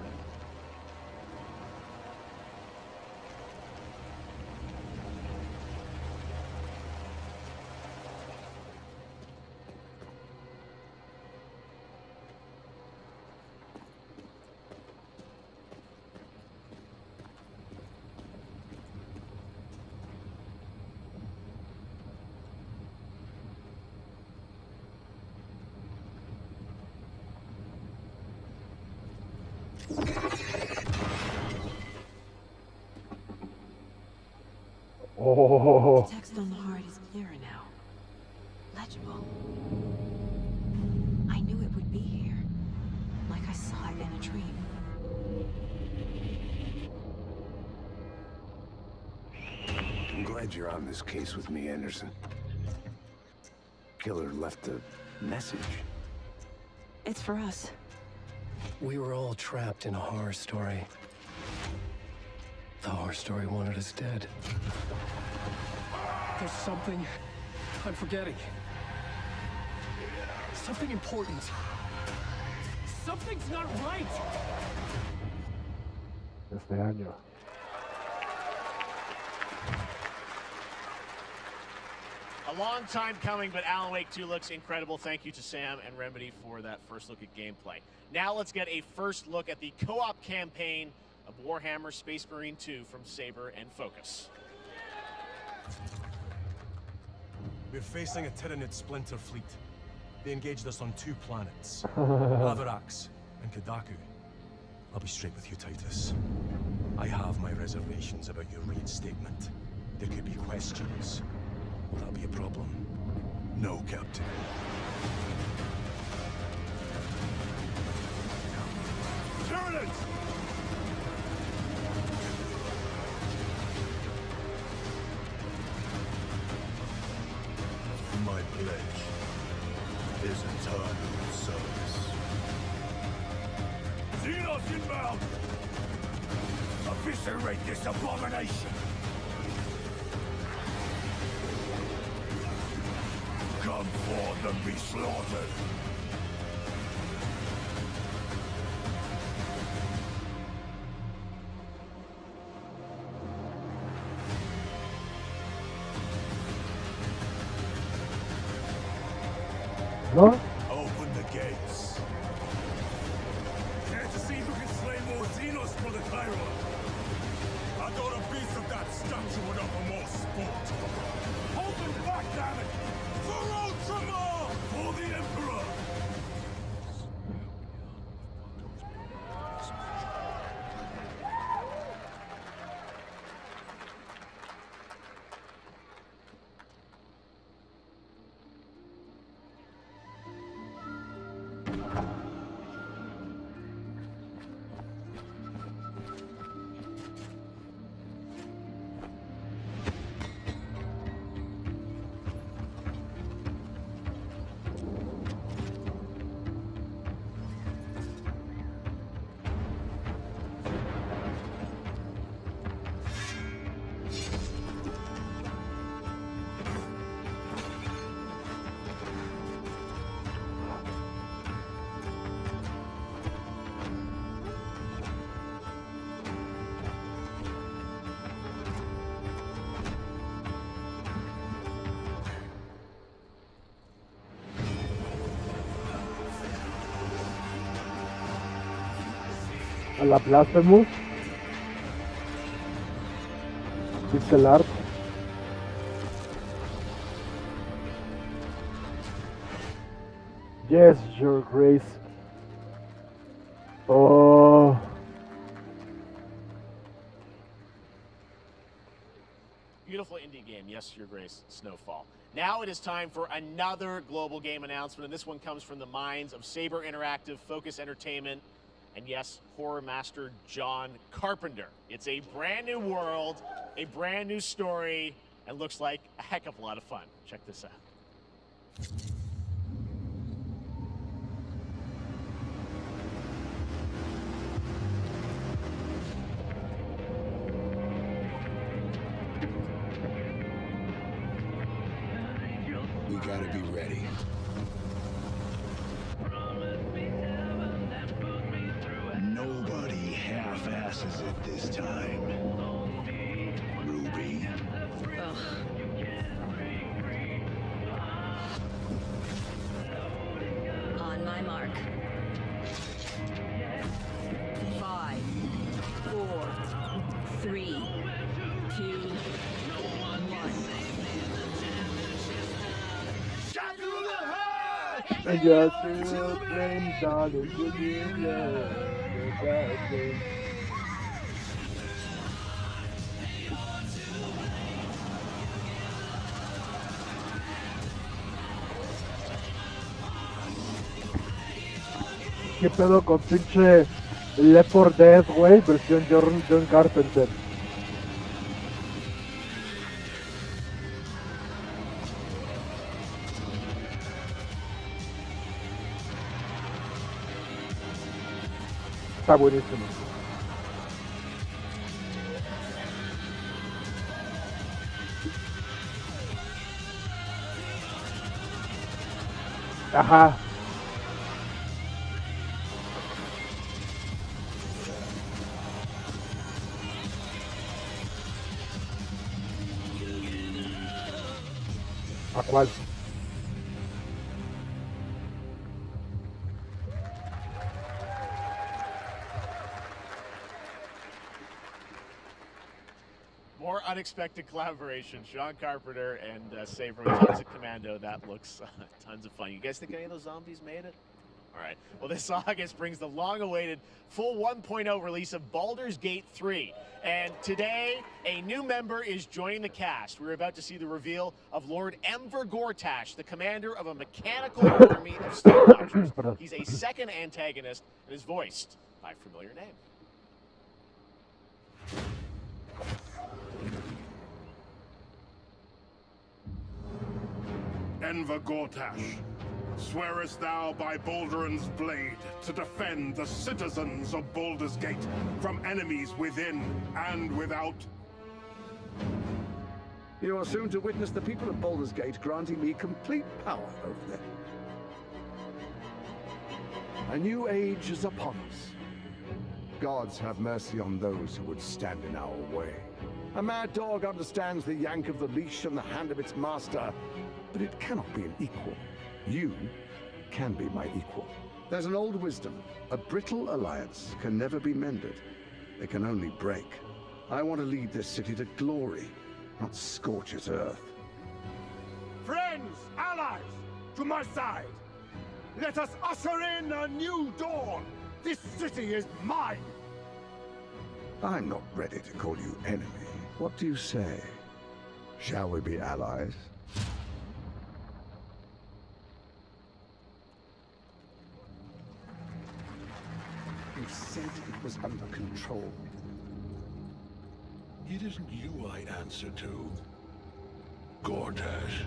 Oh. The text on the heart is clearer now. Legible. I knew it would be here, like I saw it in a dream. I'm glad you're on this case with me, Anderson. Killer left a message. It's for us. We were all trapped in a horror story. The horror story wanted us dead. There's something I'm forgetting. Something important. Something's not right. Este año. A long time coming, but Alan Wake 2 looks incredible. Thank you to Sam and Remedy for that first look at gameplay. Now let's get a first look at the co-op campaign of Warhammer Space Marine 2 from Saber and Focus. We're facing a Tyranid splinter fleet. They engaged us on 2 planets, Avarax and Kadaku. I'll be straight with you, Titus. I have my reservations about your reinstatement. There could be questions. Will that be a problem? No, Captain. Tyranids! My pledge is eternal service. Xenos inbound! Eviscerate this abomination! Come forth and be slaughtered! ¿No? Open the gates. Care to see who can slay more Xenos for the Cairo? I thought a piece of that statue would offer more sport. Open back, damn it! For Ultramar! For the Emperor! A la Blasphemous. Pixel art. Yes, Your Grace. Oh. Beautiful indie game, yes, Your Grace, Snowfall. Now it is time for another global game announcement, and this one comes from the minds of Saber Interactive, Focus Entertainment, and yes, horror master John Carpenter. It's a brand new world, a brand new story, and looks like a heck of a lot of fun. Check this out. We gotta be ready. Nobody half-asses it this time. Ruby. On my mark. 5, 4, 3, 2, 1. And just to blame darling to you, ¿Qué pedo con pinche Left 4 Dead, güey? Versión John Carpenter. Está buenísimo. Ajá. ¿A cuál? More unexpected collaboration. Sean Carpenter and Saber with tons of Commando. That looks tons of fun. You guys think any of those zombies made it? All right. Well, this August brings the long-awaited full 1.0 release of Baldur's Gate 3. And today, a new member is joining the cast. We're about to see the reveal of Lord Enver Gortash, the commander of a mechanical army of Stone Watchers. He's a second antagonist and is voiced by a familiar name. Enver Gortash, swearest thou by Balduran's blade to defend the citizens of Baldur's Gate from enemies within and without? You are soon to witness the people of Baldur's Gate granting me complete power over them. A new age is upon us. Gods have mercy on those who would stand in our way. A mad dog understands the yank of the leash and the hand of its master, but it cannot be an equal. You can be my equal. There's an old wisdom. A brittle alliance can never be mended. It can only break. I want to lead this city to glory, not scorch its earth. Friends, allies, to my side. Let us usher in a new dawn. This city is mine. I'm not ready to call you enemy. What do you say? Shall we be allies? You said it was under control. It isn't you I answer to, Gortash.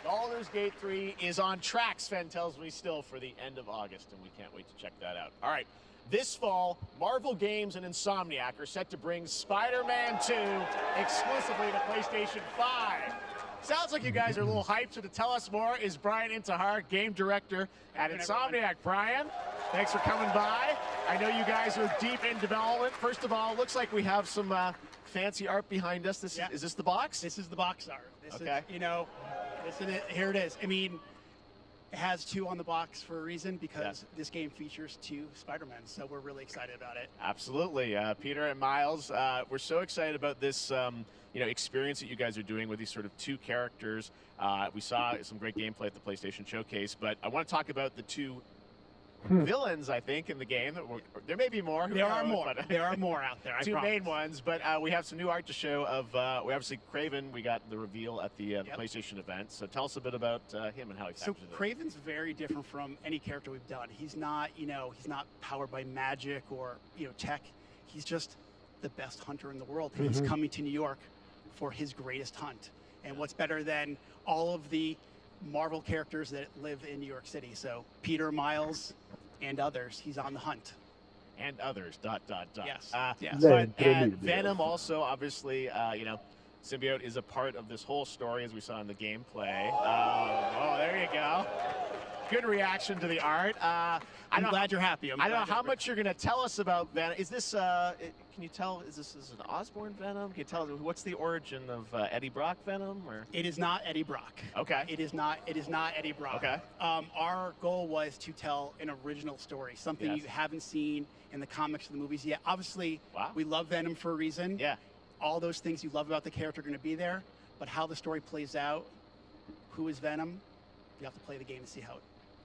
Baldur's Gate 3 is on track, Sven tells me, still for the end of August, and we can't wait to check that out. All right, this fall, Marvel Games and Insomniac are set to bring Spider-Man 2 exclusively to PlayStation 5. Sounds like you guys are a little hyped, so to tell us more is Brian Intihar, game director at Insomniac. Brian, thanks for coming by. I know you guys are deep in development. First of all, it looks like we have some fancy art behind us. Is this the box? This is the box art. This okay. is, you know, here it is. I mean, it has 2 on the box for a reason, because this game features 2 Spider-Men, so we're really excited about it. Absolutely. Peter and Miles, we're so excited about this experience that you guys are doing with these sort of 2 characters. We saw some great gameplay at the PlayStation Showcase, but I want to talk about the 2 villains, I think, in the game. There may be more. There are more. There are more out there. 2 main ones, but we have some new art to show of, we obviously, Kraven, we got the reveal at the PlayStation event. So tell us a bit about him and how he factors in. So Kraven's very different from any character we've done. He's not, he's not powered by magic or, tech. He's just the best hunter in the world. And he's coming to New York for his greatest hunt. And what's better than all of the Marvel characters that live in New York City? So Peter, Miles, and others. He's on the hunt. And others, ... Yes. Yes. But Venom also, obviously, Symbiote is a part of this whole story, as we saw in the gameplay. Oh, there you go. Good reaction to the art. I'm glad you're happy. I don't know how much you're going to tell us about Venom. Is this, can you tell, is this an Osborn Venom? Can you tell, what's the origin of Eddie Brock Venom? Or? It is not Eddie Brock. Okay. It is not Eddie Brock. Okay. Our goal was to tell an original story, something you haven't seen in the comics or the movies yet. Obviously, we love Venom for a reason. Yeah. All those things you love about the character are going to be there, but how the story plays out, who is Venom, you have to play the game to see how it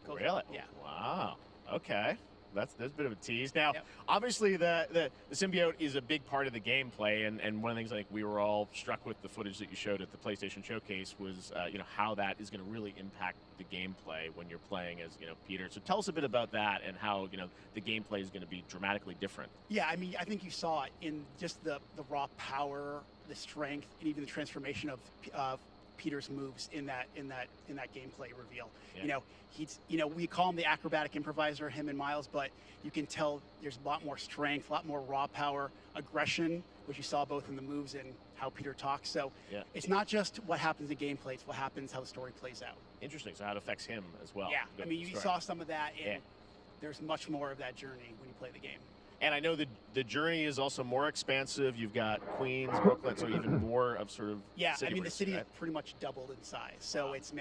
goes. Really? Yeah. Wow. Okay. That's a bit of a tease. Now, obviously, the symbiote is a big part of the gameplay, and one of the things I think we were all struck with the footage that you showed at the PlayStation Showcase was, how that is going to really impact the gameplay when you're playing as, Peter. So tell us a bit about that and how, the gameplay is going to be dramatically different. Yeah, I mean, I think you saw it in just the raw power, the strength, and even the transformation of Peter's moves in that gameplay reveal. Yeah. We call him the acrobatic improviser, him and Miles, but you can tell there's a lot more strength, a lot more raw power, aggression, which you saw both in the moves and how Peter talks. So it's not just what happens in gameplay, it's what happens, how the story plays out. Interesting. So how it affects him as well. Yeah, I mean, you saw some of that, and there's much more of that journey when you play the game. And I know the journey is also more expansive. You've got Queens, Brooklyn, so even more of sort of the city is pretty much doubled in size. So it's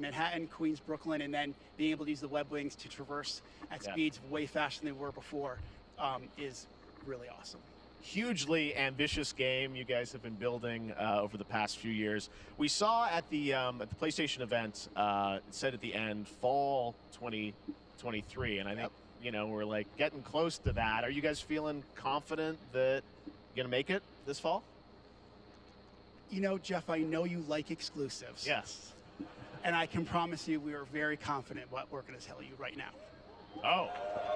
Manhattan, Queens, Brooklyn, and then being able to use the web wings to traverse at speeds way faster than they were before is really awesome. Hugely ambitious game you guys have been building over the past few years. We saw at the PlayStation event, it said at the end, fall 2023, and I think we're like getting close to that. Are you guys feeling confident that you're gonna make it this fall? Jeff, I know you like exclusives. Yes. And I can promise you we are very confident what we're going to tell you right now. Oh.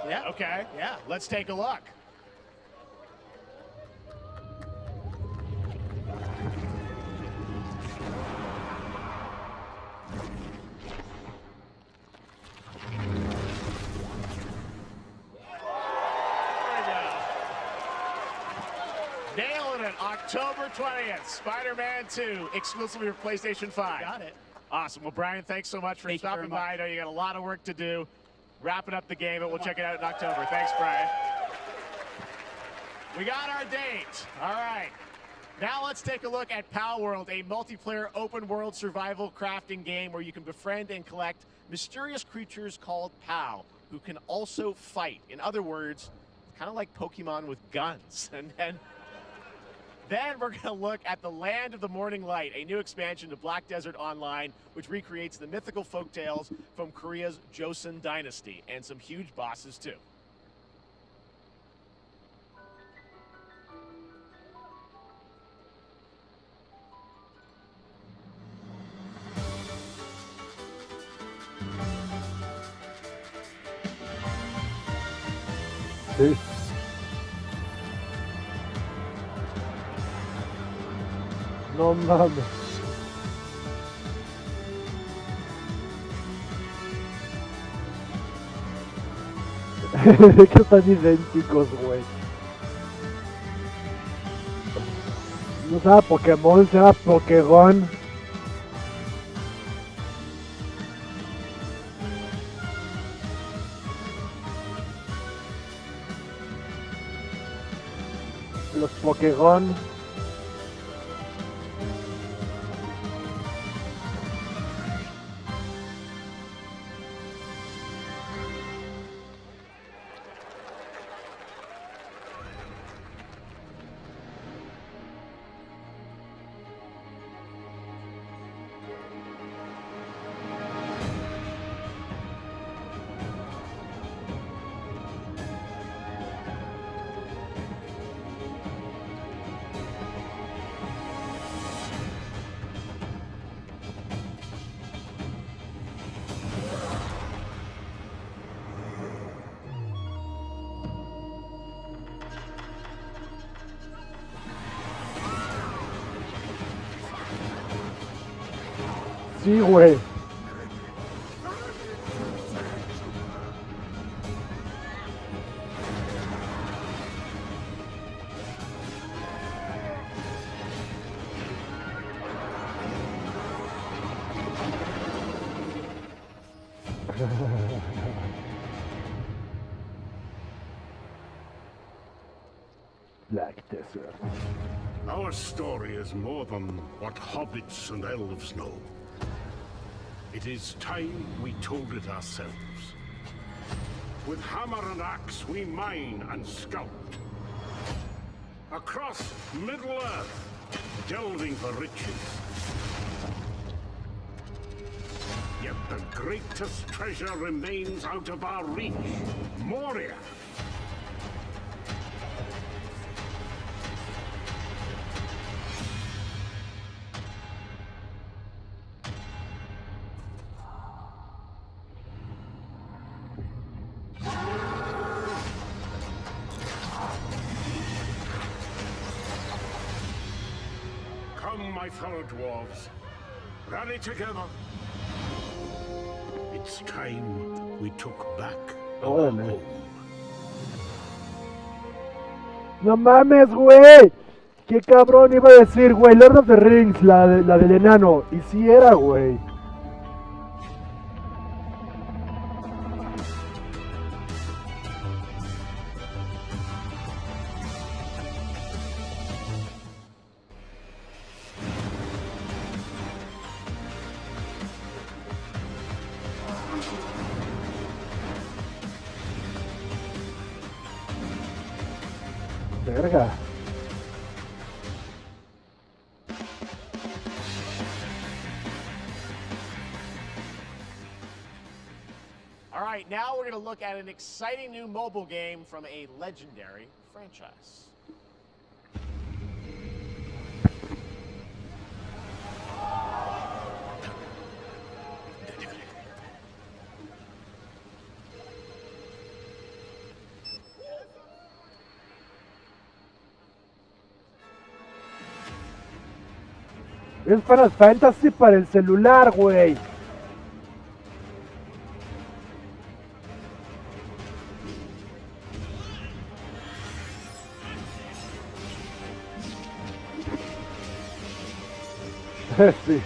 Yeah. Okay. Yeah. Let's take a look. Nailing it. October 20th, Spider-Man 2, exclusively for PlayStation 5. Got it. Awesome. Well, Brian, thanks so much for stopping by. I know you got a lot of work to do. Wrapping up the game, but we'll check it out in October. Thanks, Brian. We got our date. All right. Now let's take a look at Pal World, a multiplayer open-world survival crafting game where you can befriend and collect mysterious creatures called Pal, who can also fight. In other words, kind of like Pokemon with guns. And then we're going to look at the Land of the Morning Light, a new expansion to Black Desert Online, which recreates the mythical folktales from Korea's Joseon Dynasty, and some huge bosses too. Sí. No mames. Que están idénticos, güey. No sea Pokémon, sea Pokégon. Los Pokégon. Sí, güey. Black Desert. Our story is more than what hobbits and elves know. It is time we told it ourselves. With hammer and axe, we mine and scout. Across Middle-earth, delving for riches. Yet the greatest treasure remains out of our reach. Moria. My fellow dwarves, Rally together. It's time we took back our Órale. home. No mames, güey. Qué cabrón iba a decir, güey. Lord of the Rings, la del enano. Y sí era, güey. Verga. All right, now we're going to look at an exciting new mobile game from a legendary franchise. Es Final Fantasy para el celular, güey. Sí.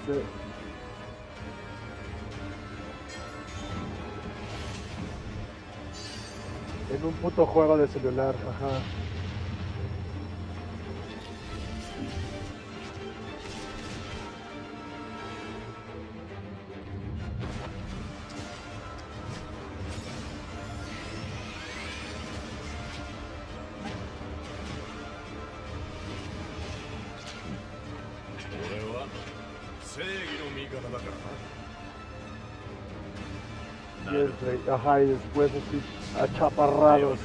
Sí. En un puto juego de celular, ajá. Ajá, y después así, achaparrados.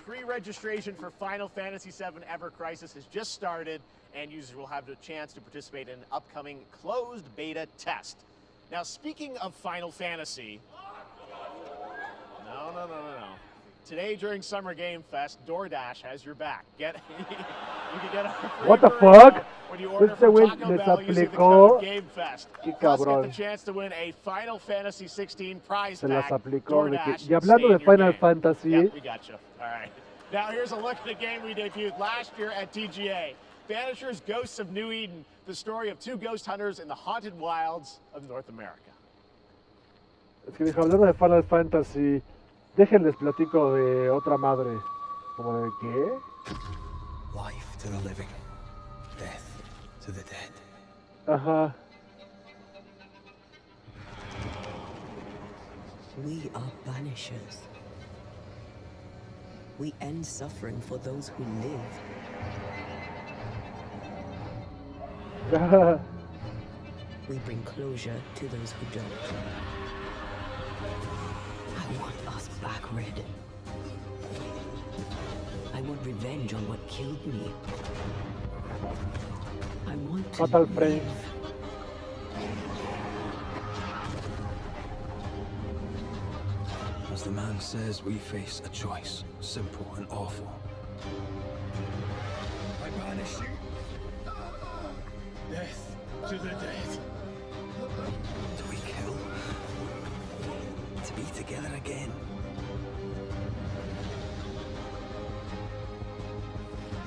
Pre-registration for Final Fantasy VII Ever Crisis has just started, and users will have the chance to participate in an upcoming closed beta test. Now, speaking of Final Fantasy... No. Today during Summer Game Fest, DoorDash has your back. You can get a free What the burrito fuck? when you order Este from güey Taco les Bell using the aplicó. code GameFest. Qué Plus, get cabrón. the chance to win a Final Fantasy 16 prize Se las pack. aplicó. De que, DoorDash, y hablando stay de in your Final game. Fantasy. Yep, we got you. All right. Now here's a look at a game we debuted last year at TGA. Vanishers Ghosts of New Eden, the story of two ghost hunters in the haunted wilds of North America. Es que dijo, hablando de Final Fantasy, déjenles platico de otra madre. ¿Como de qué? Life to the living, death to the dead. Ajá. We are banishers. We end suffering for those who live. We bring closure to those who don't. I want us back, Red. I want revenge on what killed me. I want to Fatal Frame. As the man says, we face a choice, simple and awful. I banish you. Death to the dead. Do we kill? To be together again.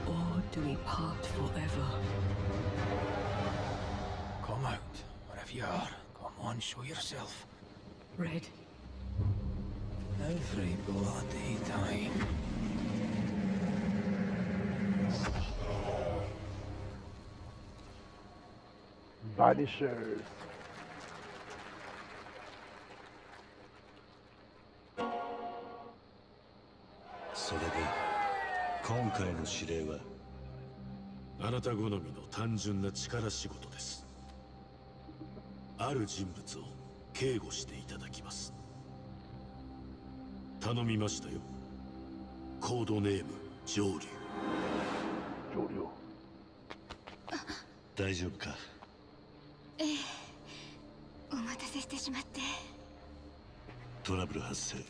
Or do we part forever? Come out, wherever you are. Come on, show yourself. Red. Every bloody time. Vanishers. それで今回の指令はあなた好みの単純な力仕事です。ある人物を警護していただきます。頼みましたよ。コードネーム上流。上流。大丈夫か？ええ、お待たせしてしまって。トラブル発生。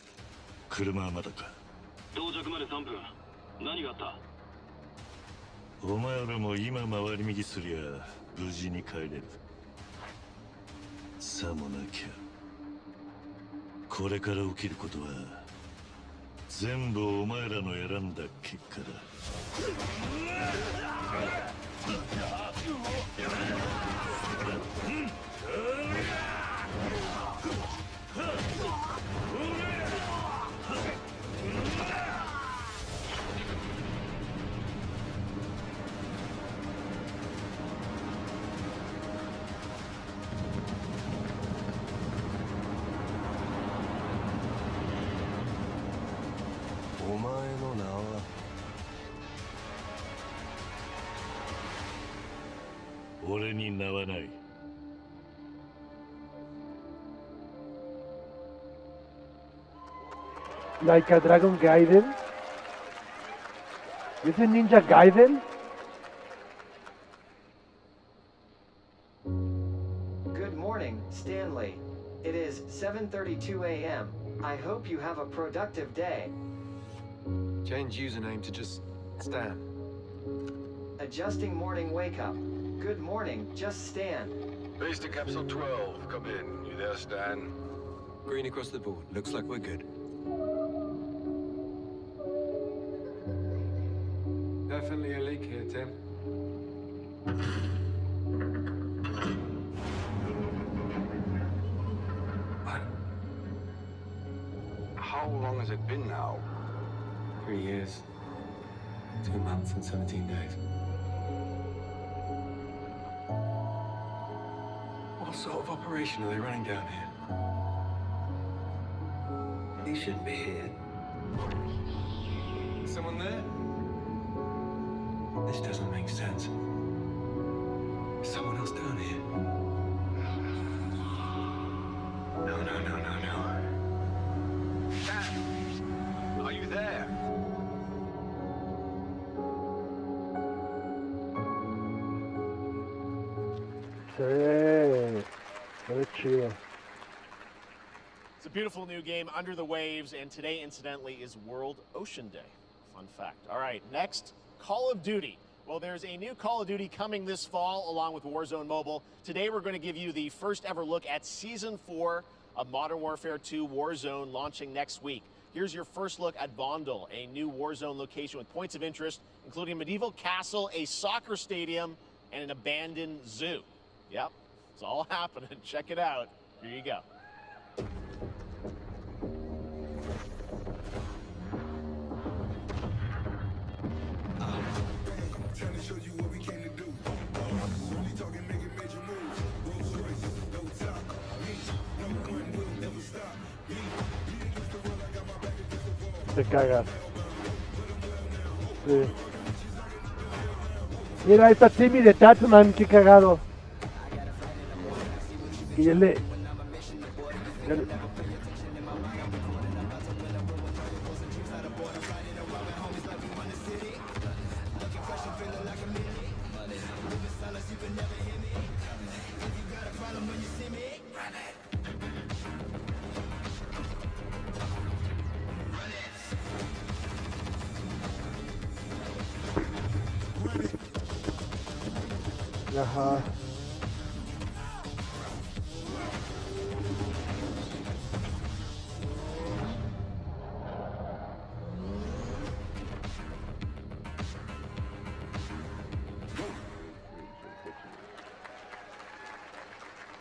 車はまだか？到着まで3分。何があった？お前らも今回り右すりゃ無事に帰れる。さもなきゃこれから起きることは全部お前らの選んだ結果だ。お前の名は俺に名はない。Like a Dragon Gaiden? Is it Ninja Gaiden? Good morning, Stanley. It is 7:32 a.m. I hope you have a productive day. Change username to just Stan. Adjusting morning wake up. Good morning, just Stan. Base to Capsule 12, come in. You there, Stan? Green across the board. Looks like we're good. Definitely a leak here, Tim. What? How long has it been now? 3 years. 2 months and 17 days. What sort of operation are they running down here? He shouldn't be here. Someone there? This doesn't make sense. Is someone else down here? No. Stan! Are you there? Very chill. It's a beautiful new game, Under the Waves, and today, incidentally, is World Ocean Day. Fun fact. All right, next, Call of Duty. Well, there's a new Call of Duty coming this fall, along with Warzone Mobile. Today, we're going to give you the first ever look at Season 4 of Modern Warfare 2 Warzone, launching next week. Here's your first look at Vondel, a new Warzone location with points of interest, including a medieval castle, a soccer stadium, and an abandoned zoo. Yep, it's all happening. Check it out. Here you go. Trying to show you what we came to do. Really talking, making major moves. Rolls Royce, no top. Me, no one will never stop. Me, against the world, I got my back against the wall. Te cagas. Sí. Mira, ahí está Timmy de Tatman, qué cagado. Y él le... Ajá.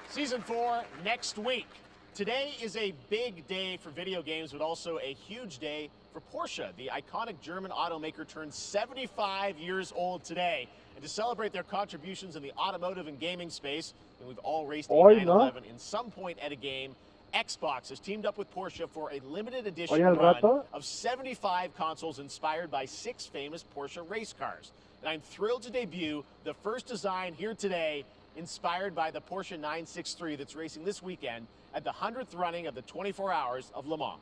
Season 4 next week. Today is a big day for video games, but also a huge day for Porsche. The iconic German automaker turns 75 years old today. And to celebrate their contributions in the automotive and gaming space, and we've all raced a 911 in some point at a game, Xbox has teamed up with Porsche for a limited edition run of 75 consoles inspired by 6 famous Porsche race cars. And I'm thrilled to debut the first design here today, inspired by the Porsche 963 that's racing this weekend at the 100th running of the 24 Hours of Le Mans.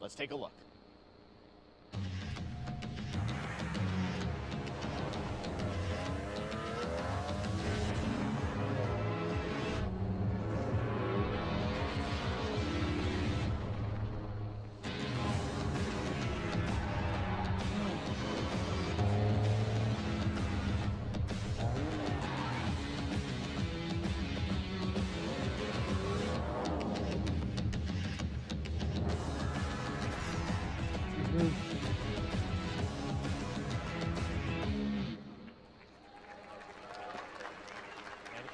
Let's take a look. And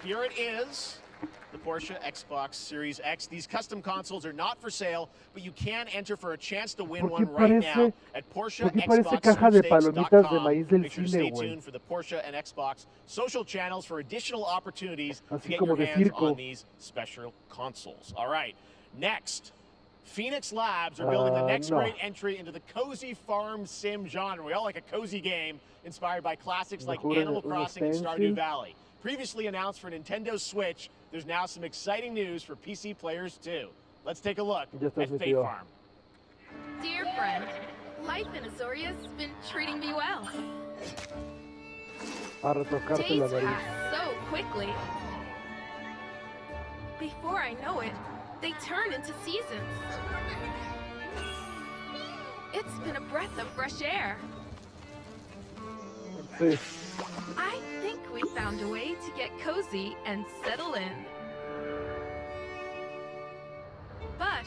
here it is, the Porsche Xbox Series X. These custom consoles are not for sale, but you can enter for a chance to win one right now at PorscheXboxSweepstakes.com. Make sure to stay tuned for the Porsche and Xbox social channels for additional opportunities to get your hands on these special consoles. All right, next. Phoenix Labs are building the next great entry into the cozy farm sim genre. We all like a cozy game inspired by classics like Animal Crossing and Stardew Valley. Previously announced for Nintendo Switch, there's now some exciting news for PC players too. Let's take a look at Fate Farm. Dear friend, life in Azoria's been treating me well. Days pass so quickly. Before I know it, they turn into seasons. It's been a breath of fresh air. I think we found a way to get cozy and settle in. But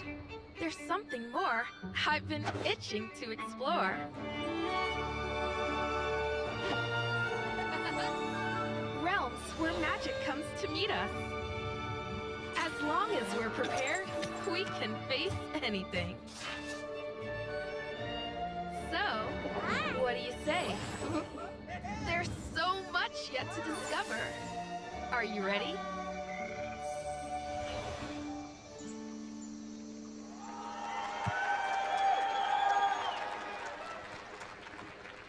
there's something more I've been itching to explore. Realms where magic comes to meet us. As long as we're prepared, we can face anything. So, what do you say? There's so much yet to discover. Are you ready?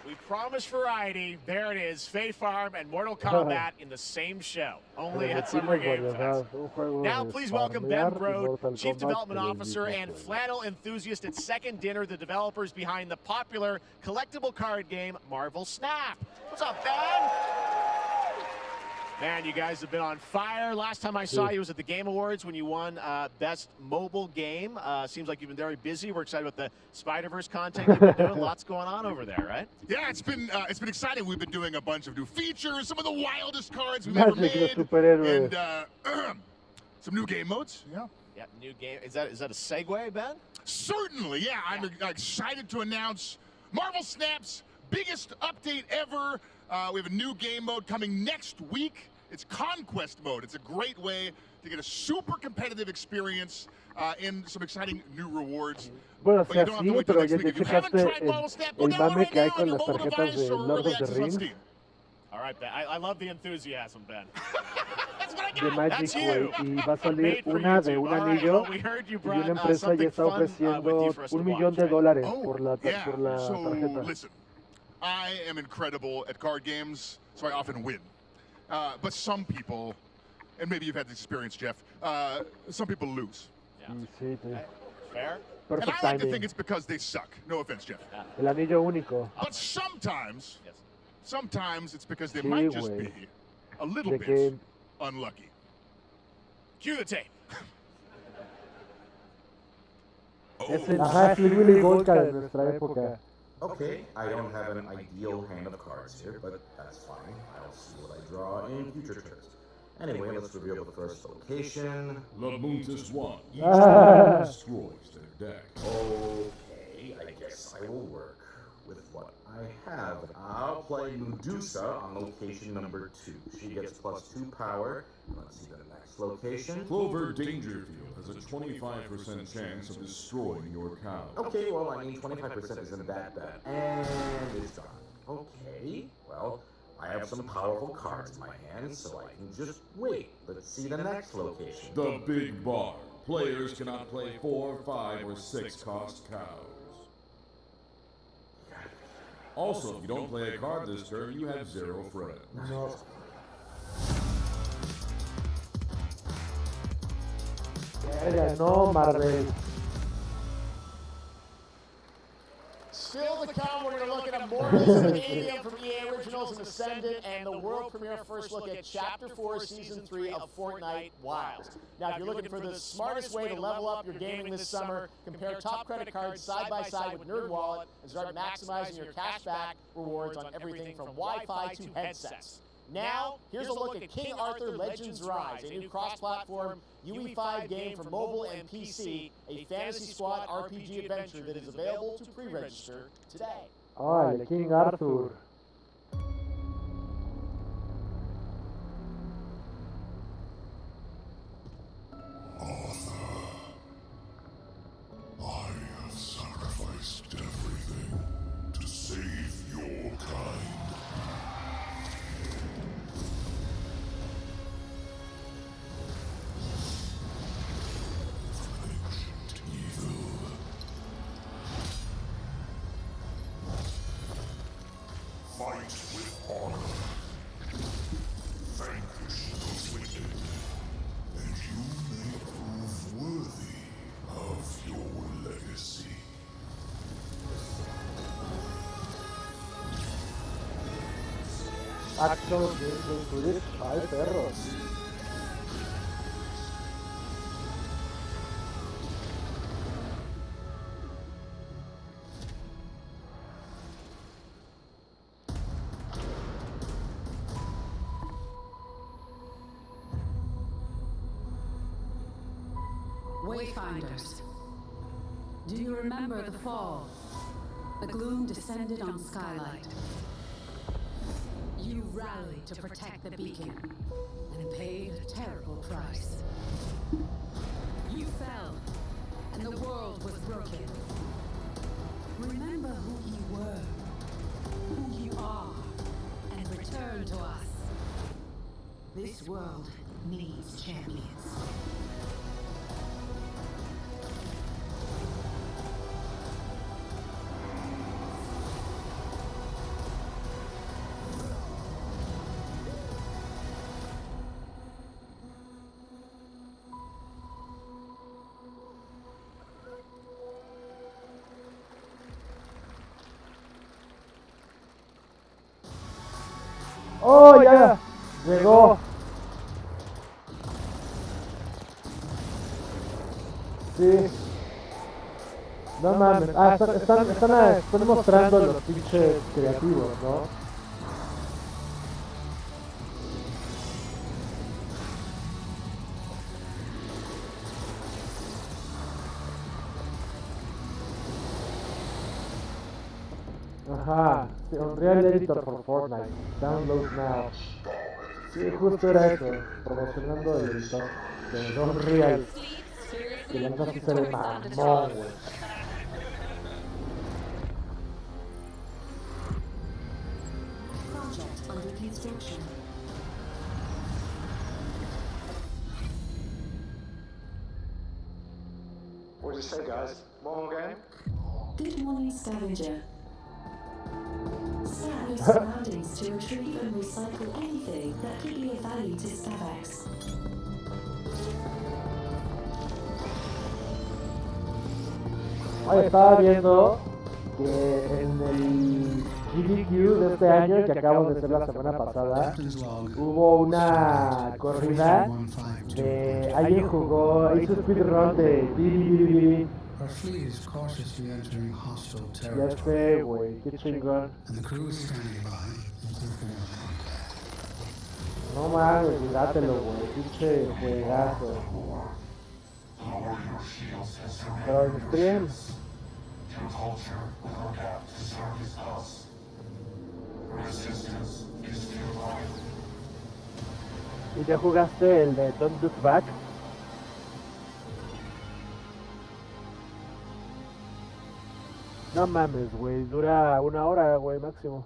We promised variety. There it is, Fate Farm and Mortal Kombat in the same show, only at Summer Game Fest. Now please welcome Ben Brode, Chief Development Officer and flannel enthusiast at Second Dinner, the developers behind the popular collectible card game Marvel Snap. What's up, Ben? Man, you guys have been on fire. Last time I saw you was at the Game Awards when you won Best Mobile Game. Seems like you've been very busy. We're excited about the Spider-Verse content you've been doing. Lots going on over there, right? Yeah, it's been exciting. We've been doing a bunch of new features, some of the wildest cards we've ever made, and some new game modes. Yeah. Yeah, new game. Is that a segue, Ben? Certainly, yeah. I'm excited to announce Marvel Snap's biggest update ever. We have a new game mode coming next week. It's Conquest mode. It's a great way to get a super competitive experience and some exciting new rewards. Bueno, o sea, sí, pero ya te checaste el mame que hay con las tarjetas de Lord of the Rings. All right, Ben. I love the enthusiasm, Ben. De Magic, güey, y va a salir una de un anillo y una empresa ya está ofreciendo $1 millón por la tarjeta. Listen, I am incredible at card games, so I often win. But some people, and maybe you've had this experience, Jeff, some people lose. Yeah. Fair. And I like to think it's because they suck. No offense, Jeff. El anillo único. But sometimes it's because they might just be a little bit unlucky. Cue the tape. Ajá, es el Willy Wonka de nuestra época. Okay, I don't have an ideal hand of cards here, but that's fine. I'll see what I draw in future turns. Anyway, let's reveal the first location. Labuntus 1 destroys their deck. Okay, I guess I will work with what I have. I'll play Medusa on location number 2. She gets +2 power. Let's see the next location. Clover Dangerfield has a 25% chance of destroying your cow. Okay, well, I mean, 25% isn't that bad. And it's gone. Okay, well, I have some powerful cards in my hand, so I can just wait. Let's see the next location. The Big Bar. Players cannot play 4, 5, or 6 cost cows. Also, if you don't play a card this turn, you have 0 friends. No. No, Marvel. Still to come, we're going to look at Immortals and Alien from EA Originals and Ascendant, and the world premiere first look at Chapter 4, Season 3 of Fortnite Wilds. Now, if you're looking for the smartest way to level up your gaming this summer, compare top credit cards side by side with NerdWallet and start maximizing your cashback rewards on everything from Wi-Fi to headsets. Now, here's a look at King Arthur Legends Rise, a new cross-platform UE5 game for mobile and PC, a Fantasy Squad RPG adventure that is available to pre-register today. Órale, King Arthur. I have sacrificed everything to save your kind. Ancient evil. Fight with honor. Vanquish the wicked, and you may prove worthy of your legacy. Action Game Switch. Ay, perros. Wayfinders. Do you remember the fall? The gloom descended on Skylight. You rallied to protect the beacon, and paid a terrible price. You fell, and the world was broken. Remember who you were, who you are, and return to us. This world needs champions. ¡Oh, ya! Llegó. Sí. No mames. Ah, están mostrando los pinches creativos, ¿no? Ajá, sí, Unreal Editor for Fortnite. Download now. Sí, justo era eso, promocionando el editor de Unreal. Que le vas a hacer el mamón, güey. Project under construction. What did you say, guys? More game? Good morning, Scavenger. Scan your surroundings to retrieve and recycle anything that could be of value to Scavax. Oye, estaba viendo que en el GDQ de este año, que acabamos de hacer la semana pasada, hubo una corrida de alguien hizo speedrun de Billy. Our fleet is cautiously entering hostile Ya territory. sé, güey, qué chingón. And the crew is standing by. No mames, dátelo, güey, pinche juegazo. Pero en stream. Your culture will adapt to service us. Resistance is futile. ¿Y ya jugaste el de Don't Look Back? No mames, güey, dura 1 hora, güey, máximo.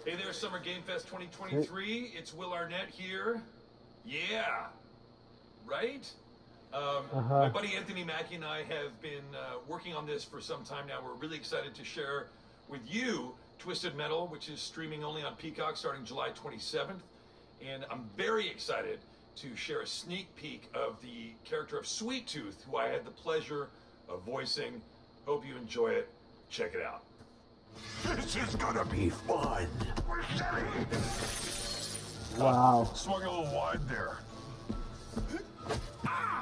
Hey there, Summer Game Fest 2023. It's Will Arnett here. Yeah, right? My buddy Anthony Mackie and I have been working on this for some time now. We're really excited to share with you Twisted Metal, which is streaming only on Peacock starting July 27th. And I'm very excited to share a sneak peek of the character of Sweet Tooth, who I had the pleasure of voicing. Hope you enjoy it. Check it out. This is gonna be fun. Wow. Swung a little wide there.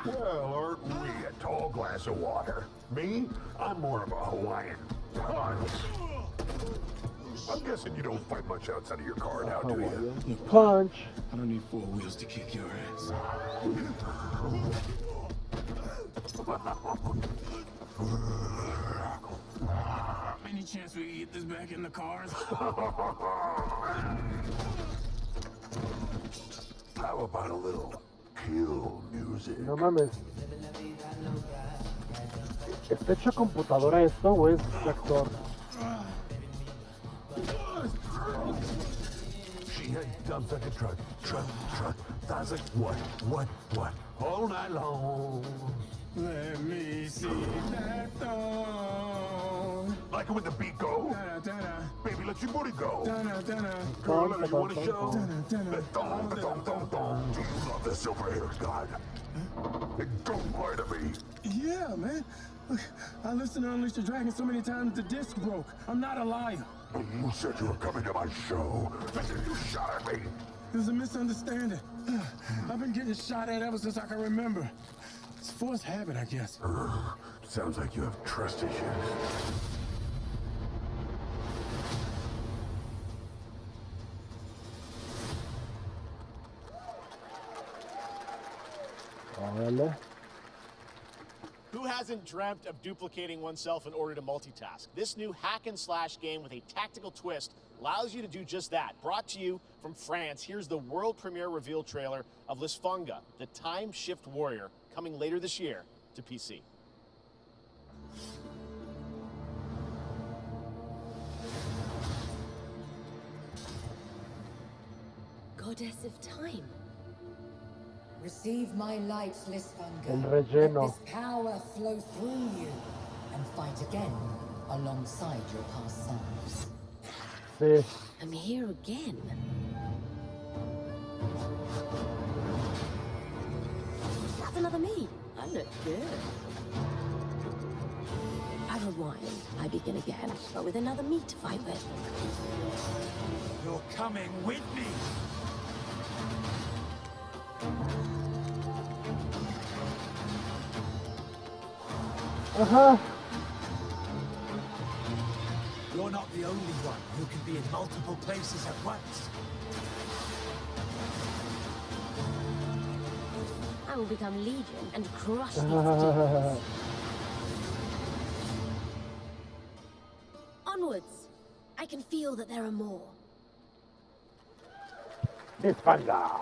Well, aren't we a tall glass of water? Me? I'm more of a Hawaiian punch. I'm guessing you don't fight much outside of your car now, do you? Punch. I don't need four wheels to kick your ass. Any chance we can get this back in the cars? How about a little kill music? No mames. ¿Está hecho a computadora esto o es actor? She had dumps like a truck. Sounds like what? All night long. Let me see that thong. Like it when the beat go? Da-da-da-da. Baby, let your booty go. Da-da-da-da. Girl, you want to show? Da-da-da-da. Thong. Do you love the silver-haired god? Don't lie to me. Yeah, man. Look, I listened to Unleash the Dragon so many times the disc broke. I'm not a liar. You said you were coming to my show, and then you shot at me. There's a misunderstanding. I've been getting shot at ever since I can remember. It's forced habit, I guess. Sounds like you have trust issues. Órale. Who hasn't dreamt of duplicating oneself in order to multitask? This new hack and slash game with a tactical twist allows you to do just that. Brought to you from France, here's the world premiere reveal trailer of Lisfunga, the time shift warrior, coming later this year to PC. Goddess of time. Receive my light, Lisfunga. El relleno. Let this power flow through you and fight again alongside your past selves. Sí. I'm here again. That's another me. I look good. I rewind. I begin again, but with another me to fight with. You're coming with me. Ajá. You're not the only one who can be in multiple places at once. I will become Legion and crush these demons. Onwards! I can feel that there are more. Lisfunga.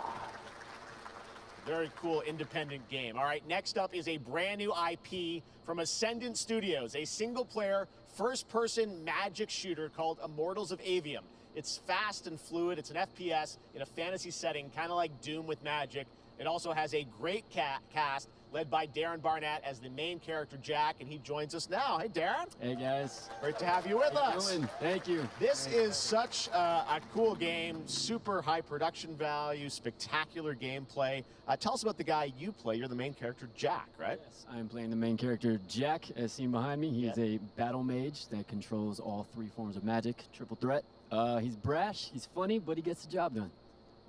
Very cool independent game. All right, next up is a brand new IP from Ascendant Studios, a single-player, first-person magic shooter called Immortals of Avium. It's fast and fluid. It's an FPS in a fantasy setting, kind of like Doom with magic. It also has a great cast led by Darren Barnett as the main character, Jack, and he joins us now. Hey, Darren. Hey, guys. Great to have you with us. Doing? Thank you. This is such a cool game, super high production value, spectacular gameplay. Tell us about the guy you play. You're the main character, Jack, right? Yes, I'm playing the main character, Jack, as seen behind me. He's a battle mage that controls all three forms of magic, triple threat. He's brash, he's funny, but he gets the job done.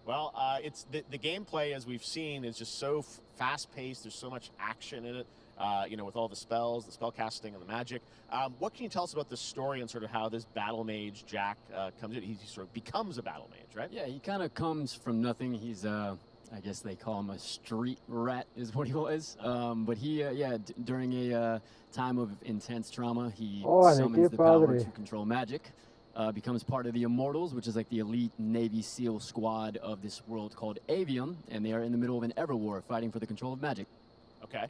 Well, it's the gameplay, as we've seen, is just so fast-paced. There's so much action in it, you know, with all the spells, the spell casting, and the magic. What can you tell us about the story and sort of how this battle mage, Jack, comes in? He sort of becomes a battle mage, right? Yeah, he kind of comes from nothing. He's, I guess they call him a street rat is what he was. But he, during a time of intense trauma, he summons the power to control magic. Becomes part of the Immortals, which is like the elite Navy SEAL squad of this world called Avium, and they are in the middle of an ever war fighting for the control of magic. Okay.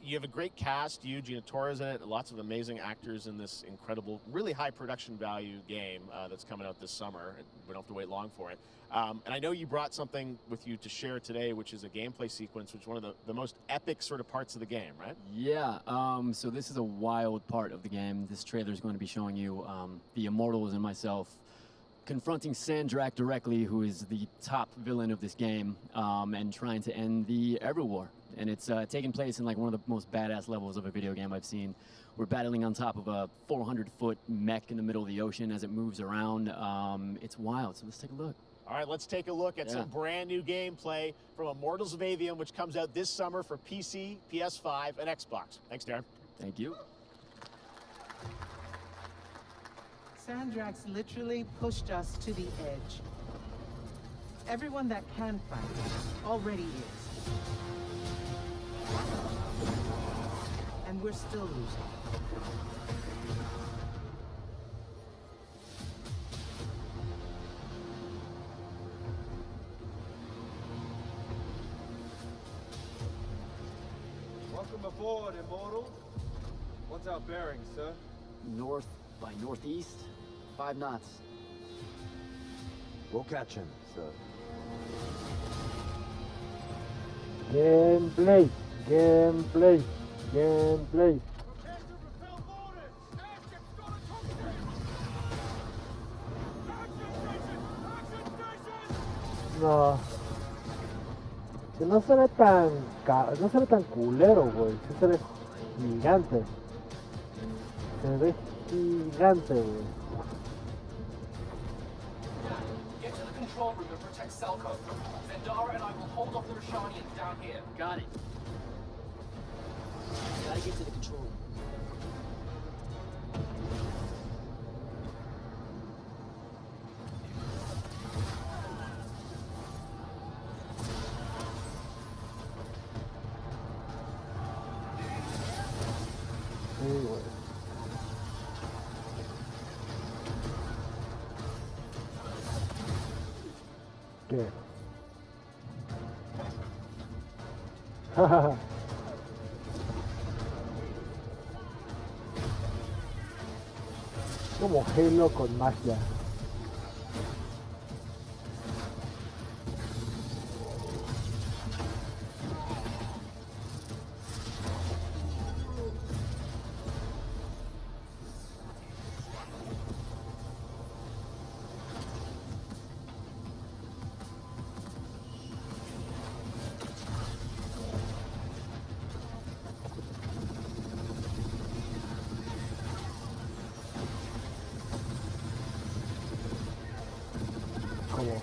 You have a great cast. You, Gina Torres in it. Lots of amazing actors in this incredible, really high production value game that's coming out this summer. We don't have to wait long for it. And I know you brought something with you to share today, which is a gameplay sequence, which is one of the most epic sort of parts of the game, right? Yeah. So this is a wild part of the game. This trailer is going to be showing you the Immortals and myself confronting Sandrak directly, who is the top villain of this game, and trying to end the Ever War. And it's taking place in like one of the most badass levels of a video game I've seen. We're battling on top of a 400-foot mech in the middle of the ocean as it moves around. It's wild, so let's take a look. All right, let's take a look at some brand new gameplay from Immortals of Avium, which comes out this summer for PC, PS5, and Xbox. Thanks, Darren. Thank you. Sandrax literally pushed us to the edge. Everyone that can fight already is. And we're still losing. Welcome aboard, Immortals. What's our bearing, sir? North by northeast, 5 knots. We'll catch him, sir. Gameplay, gameplay, gameplay. No. Que no se ve tan no se ve tan culero, güey. Sí se ve gigante. Se ve gigante, güey. Get to the control room and protect Selko. Zendara and I will hold off the Rashanians down here. Got it. Gotta get to the control room. Sí, güey. ¿Qué? Como Halo con magia. Como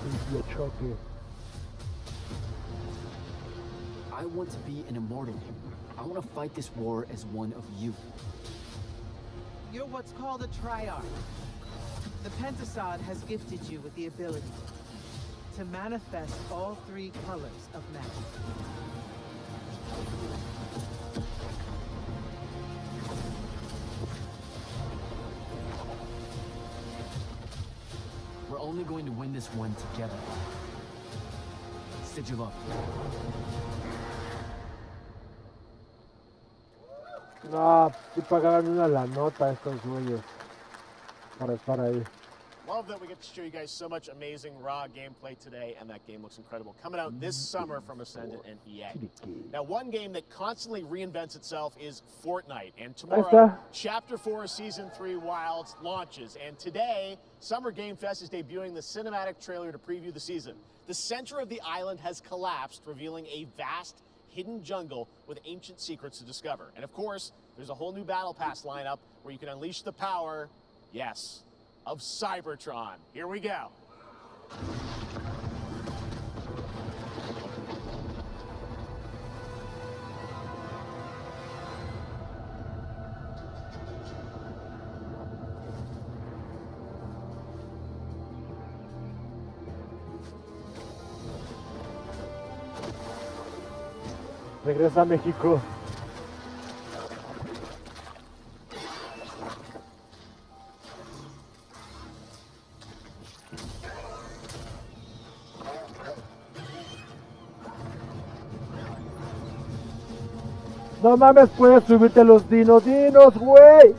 simple choque. I want to be an immortal. I want to fight this war as one of you. You're what's called a triarch. The Pentasod has gifted you with the ability to manifest all 3 colors of magic. We're only going to win this one together. Sigil up. No, sí pagaron una la nota a estos güeyes para estar ahí. Love that we get to show you guys so much amazing raw gameplay today, and that game looks incredible. Coming out this summer from Ascendant and EA. Now, one game that constantly reinvents itself is Fortnite, and tomorrow, Chapter 4 Season 3 Wilds launches, and today, Summer Game Fest is debuting the cinematic trailer to preview the season. The center of the island has collapsed, revealing a vast, hidden jungle with ancient secrets to discover. And of course, there's a whole new Battle Pass lineup where you can unleash the power, yes, of Cybertron. Here we go. Regresa a México. No mames, puedes subirte los dinos, güey.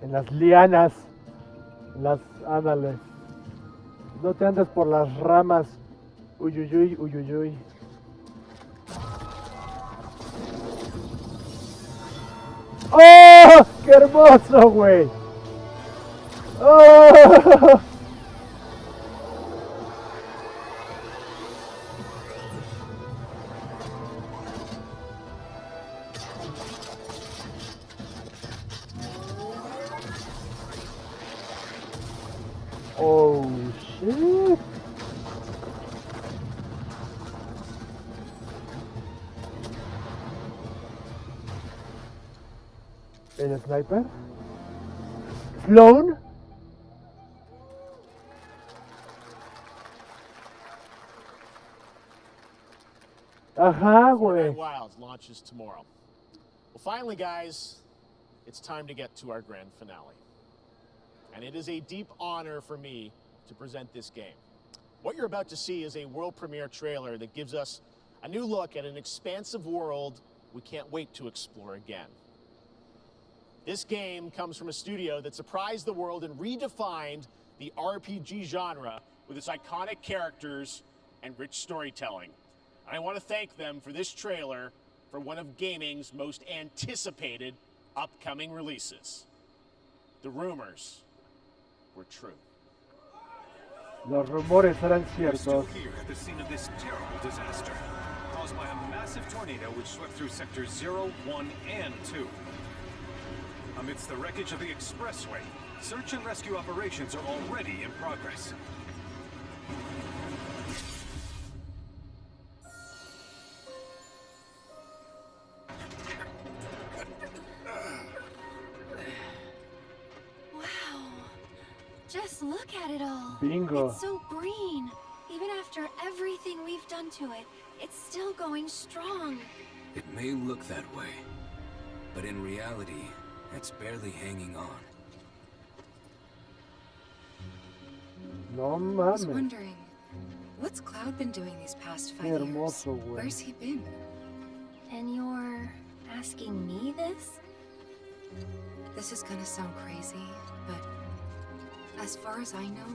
En las lianas, ándale. No te andes por las ramas. Uyuyuy, uyuyuy. ¡Oh! ¡Qué hermoso, güey! ¡Oh! Oh, shit. ¿El sniper? ¿Sloan? Ajá, güey. Wilds launches tomorrow. Well, finally, guys, it's time to get to our grand finale. And it is a deep honor for me to present this game. What you're about to see is a world premiere trailer that gives us a new look at an expansive world we can't wait to explore again. This game comes from a studio that surprised the world and redefined the RPG genre with its iconic characters and rich storytelling. And I want to thank them for this trailer for one of gaming's most anticipated upcoming releases. The rumors were true. Los rumores eran We're still ciertos. here at the scene of this terrible disaster, caused by a massive tornado which swept through sectors 0, 1, and 2. Amidst the wreckage of the expressway, search and rescue operations are already in progress. Wow. Just look at it all. Bingo. It's so green. Even after everything we've done to it, it's still going strong. It may look that way, but in reality, it's barely hanging on. No I was mames. wondering, what's Cloud been doing these past 5 Qué years? hermoso, güey. Where's he been? And you're asking me this? This is gonna sound crazy, but as far as I know,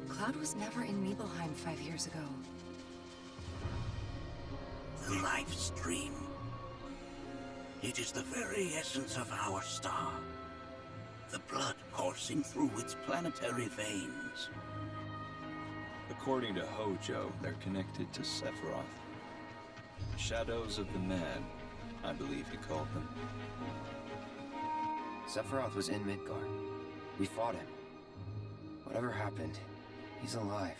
Cloud was never in Nibelheim 5 years ago. The life stream. It is the very essence of our star. The blood coursing through its planetary veins. According to Hojo, they're connected to Sephiroth. Shadows of the Man, I believe he called them. Sephiroth was in Midgard. We fought him. Whatever happened, he's alive.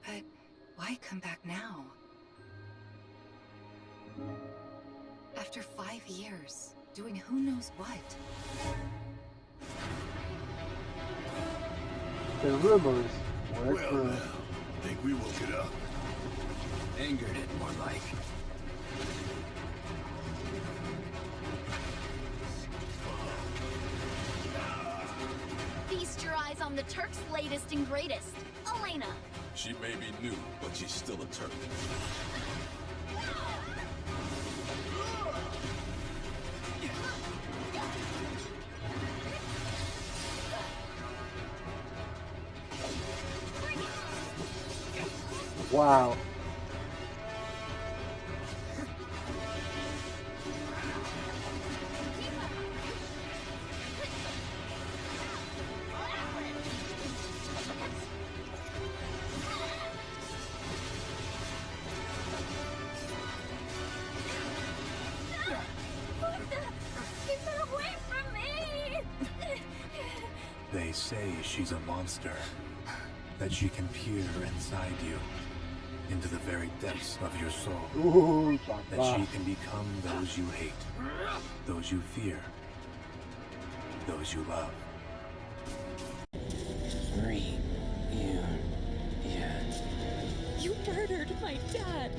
But why come back now? After 5 years, doing who knows what? The rumors were Well, true. think we woke it up. Angered it, more like. Feast your eyes on the Turk's latest and greatest, Elena. She may be new, but she's still a Turk. Wow. Keep her away from me! They say she's a monster. That she can peer inside you. Into the very depths of your soul. Ooh, That papá. she can become those you hate. Those you fear. Those you love. You murdered my dad.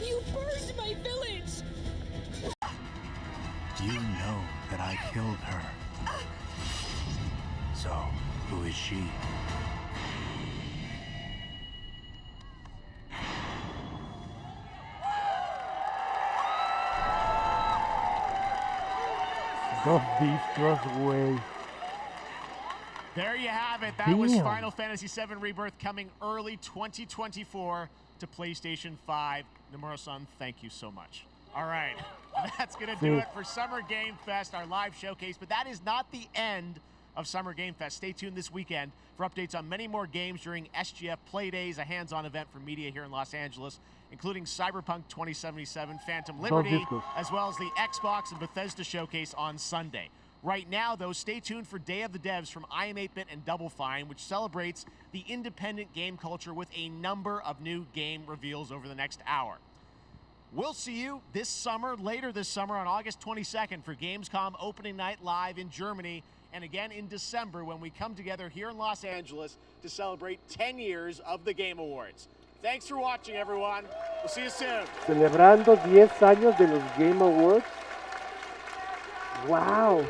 You burned my village. You know that I killed her. So, who is she? Dos distros, güey. There you have it. That was Damn. Final Fantasy VII Rebirth coming early 2024 to PlayStation 5. Nomura-san, thank you so much. All right, that's going to do it for Summer Game Fest, our live showcase. But that is not the end of Summer Game Fest. Stay tuned this weekend for updates on many more games during SGF Play Days, a hands-on event for media here in Los Angeles, including Cyberpunk 2077, Phantom Liberty, as well as the Xbox and Bethesda showcase on Sunday. Right now, though, stay tuned for Day of the Devs from I Am 8-Bit and Double Fine, which celebrates the independent game culture with a number of new game reveals over the next hour. We'll see you later this summer on August 22nd for Gamescom opening night live in Germany, and again in December when we come together here in Los Angeles to celebrate 10 years of the Game Awards. Thanks for watching, everyone. We'll see you soon. Celebrando 10 años de los Game Awards. Wow.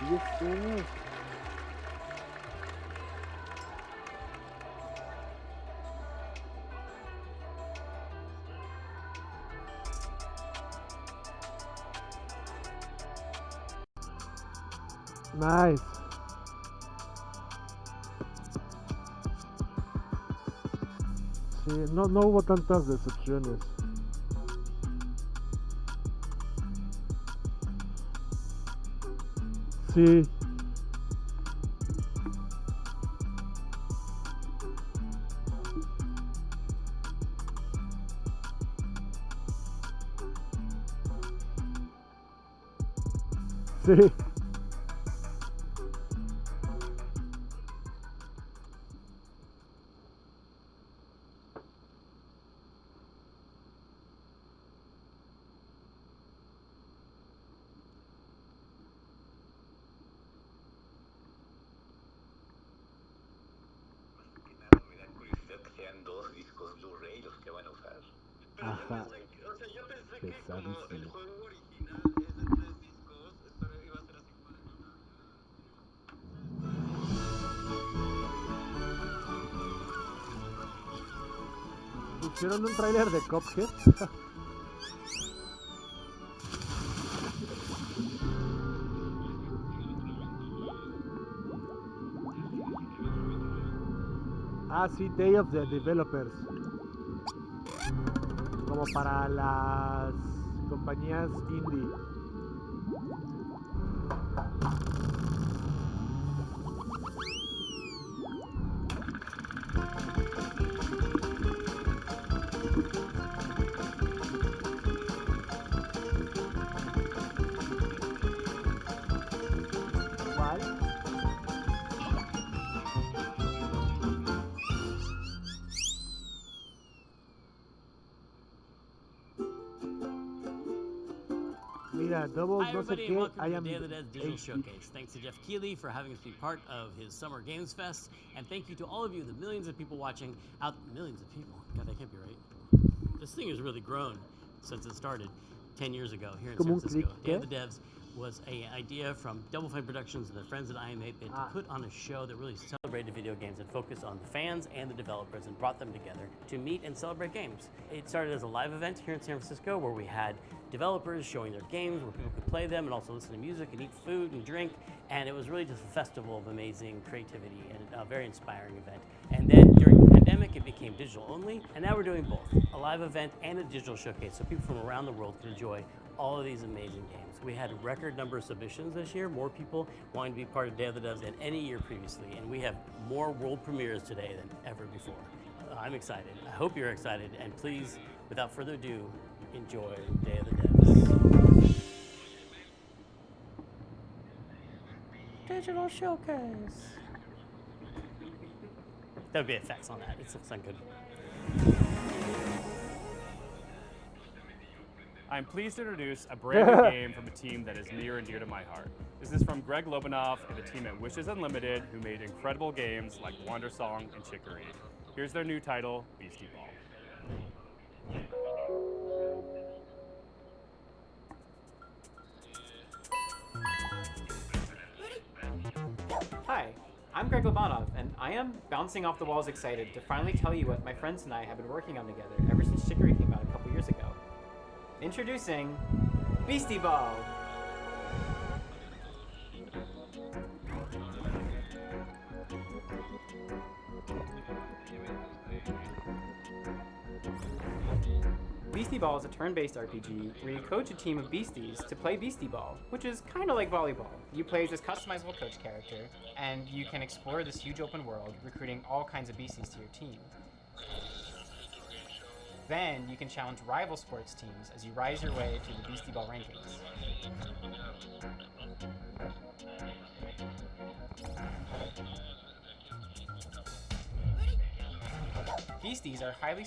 10 años. Nice. Sí, no hubo tantas decepciones. Sí. Sí. Ajá. Pesadísimo. ¿Hicieron un tráiler de Cuphead? Ah, sí, Day of the Developers. Como para las compañías indie. Hi everybody, and welcome to the Day of the Dead Digital Showcase. Thanks to Jeff Keighley for having us be part of his Summer Games Fest, and thank you to all of you, the millions of people watching out. Millions of people? God, that can't be right. This thing has really grown since it started 10 years ago here in San Francisco. Day of the Devs was an idea from Double Fine Productions and their friends at I Am 8-Bit to put on a show that really celebrated video games and focused on the fans and the developers and brought them together to meet and celebrate games. It started as a live event here in San Francisco where we had developers showing their games, where people could play them and also listen to music and eat food and drink, and it was really just a festival of amazing creativity and a very inspiring event. And then during the pandemic, it became digital only, and now we're doing both, a live event and a digital showcase, so people from around the world can enjoy all of these amazing games. We had a record number of submissions this year, more people wanting to be part of Day of the Devs than any year previously, and we have more world premieres today than ever before. I'm excited. I hope you're excited, and please, without further ado, enjoy Day of the Devs. Digital showcase. There would be effects on that. It looks like good. I'm pleased to introduce a brand new game from a team that is near and dear to my heart. This is from Greg Lobanoff and the team at Wishes Unlimited, who made incredible games like Wander Song and Chicory. Here's their new title, Beastie Ball. Hi, I'm Greg Lobanov, and I am bouncing off the walls excited to finally tell you what my friends and I have been working on together ever since Chicory came out a couple years ago. Introducing Beastie Ball! Beastie Ball is a turn-based RPG where you coach a team of beasties to play Beastie Ball, which is kind of like volleyball. You play as this customizable coach character, and you can explore this huge open world, recruiting all kinds of beasties to your team. Then you can challenge rival sports teams as you rise your way through the Beastie Ball rankings. Beasties are highly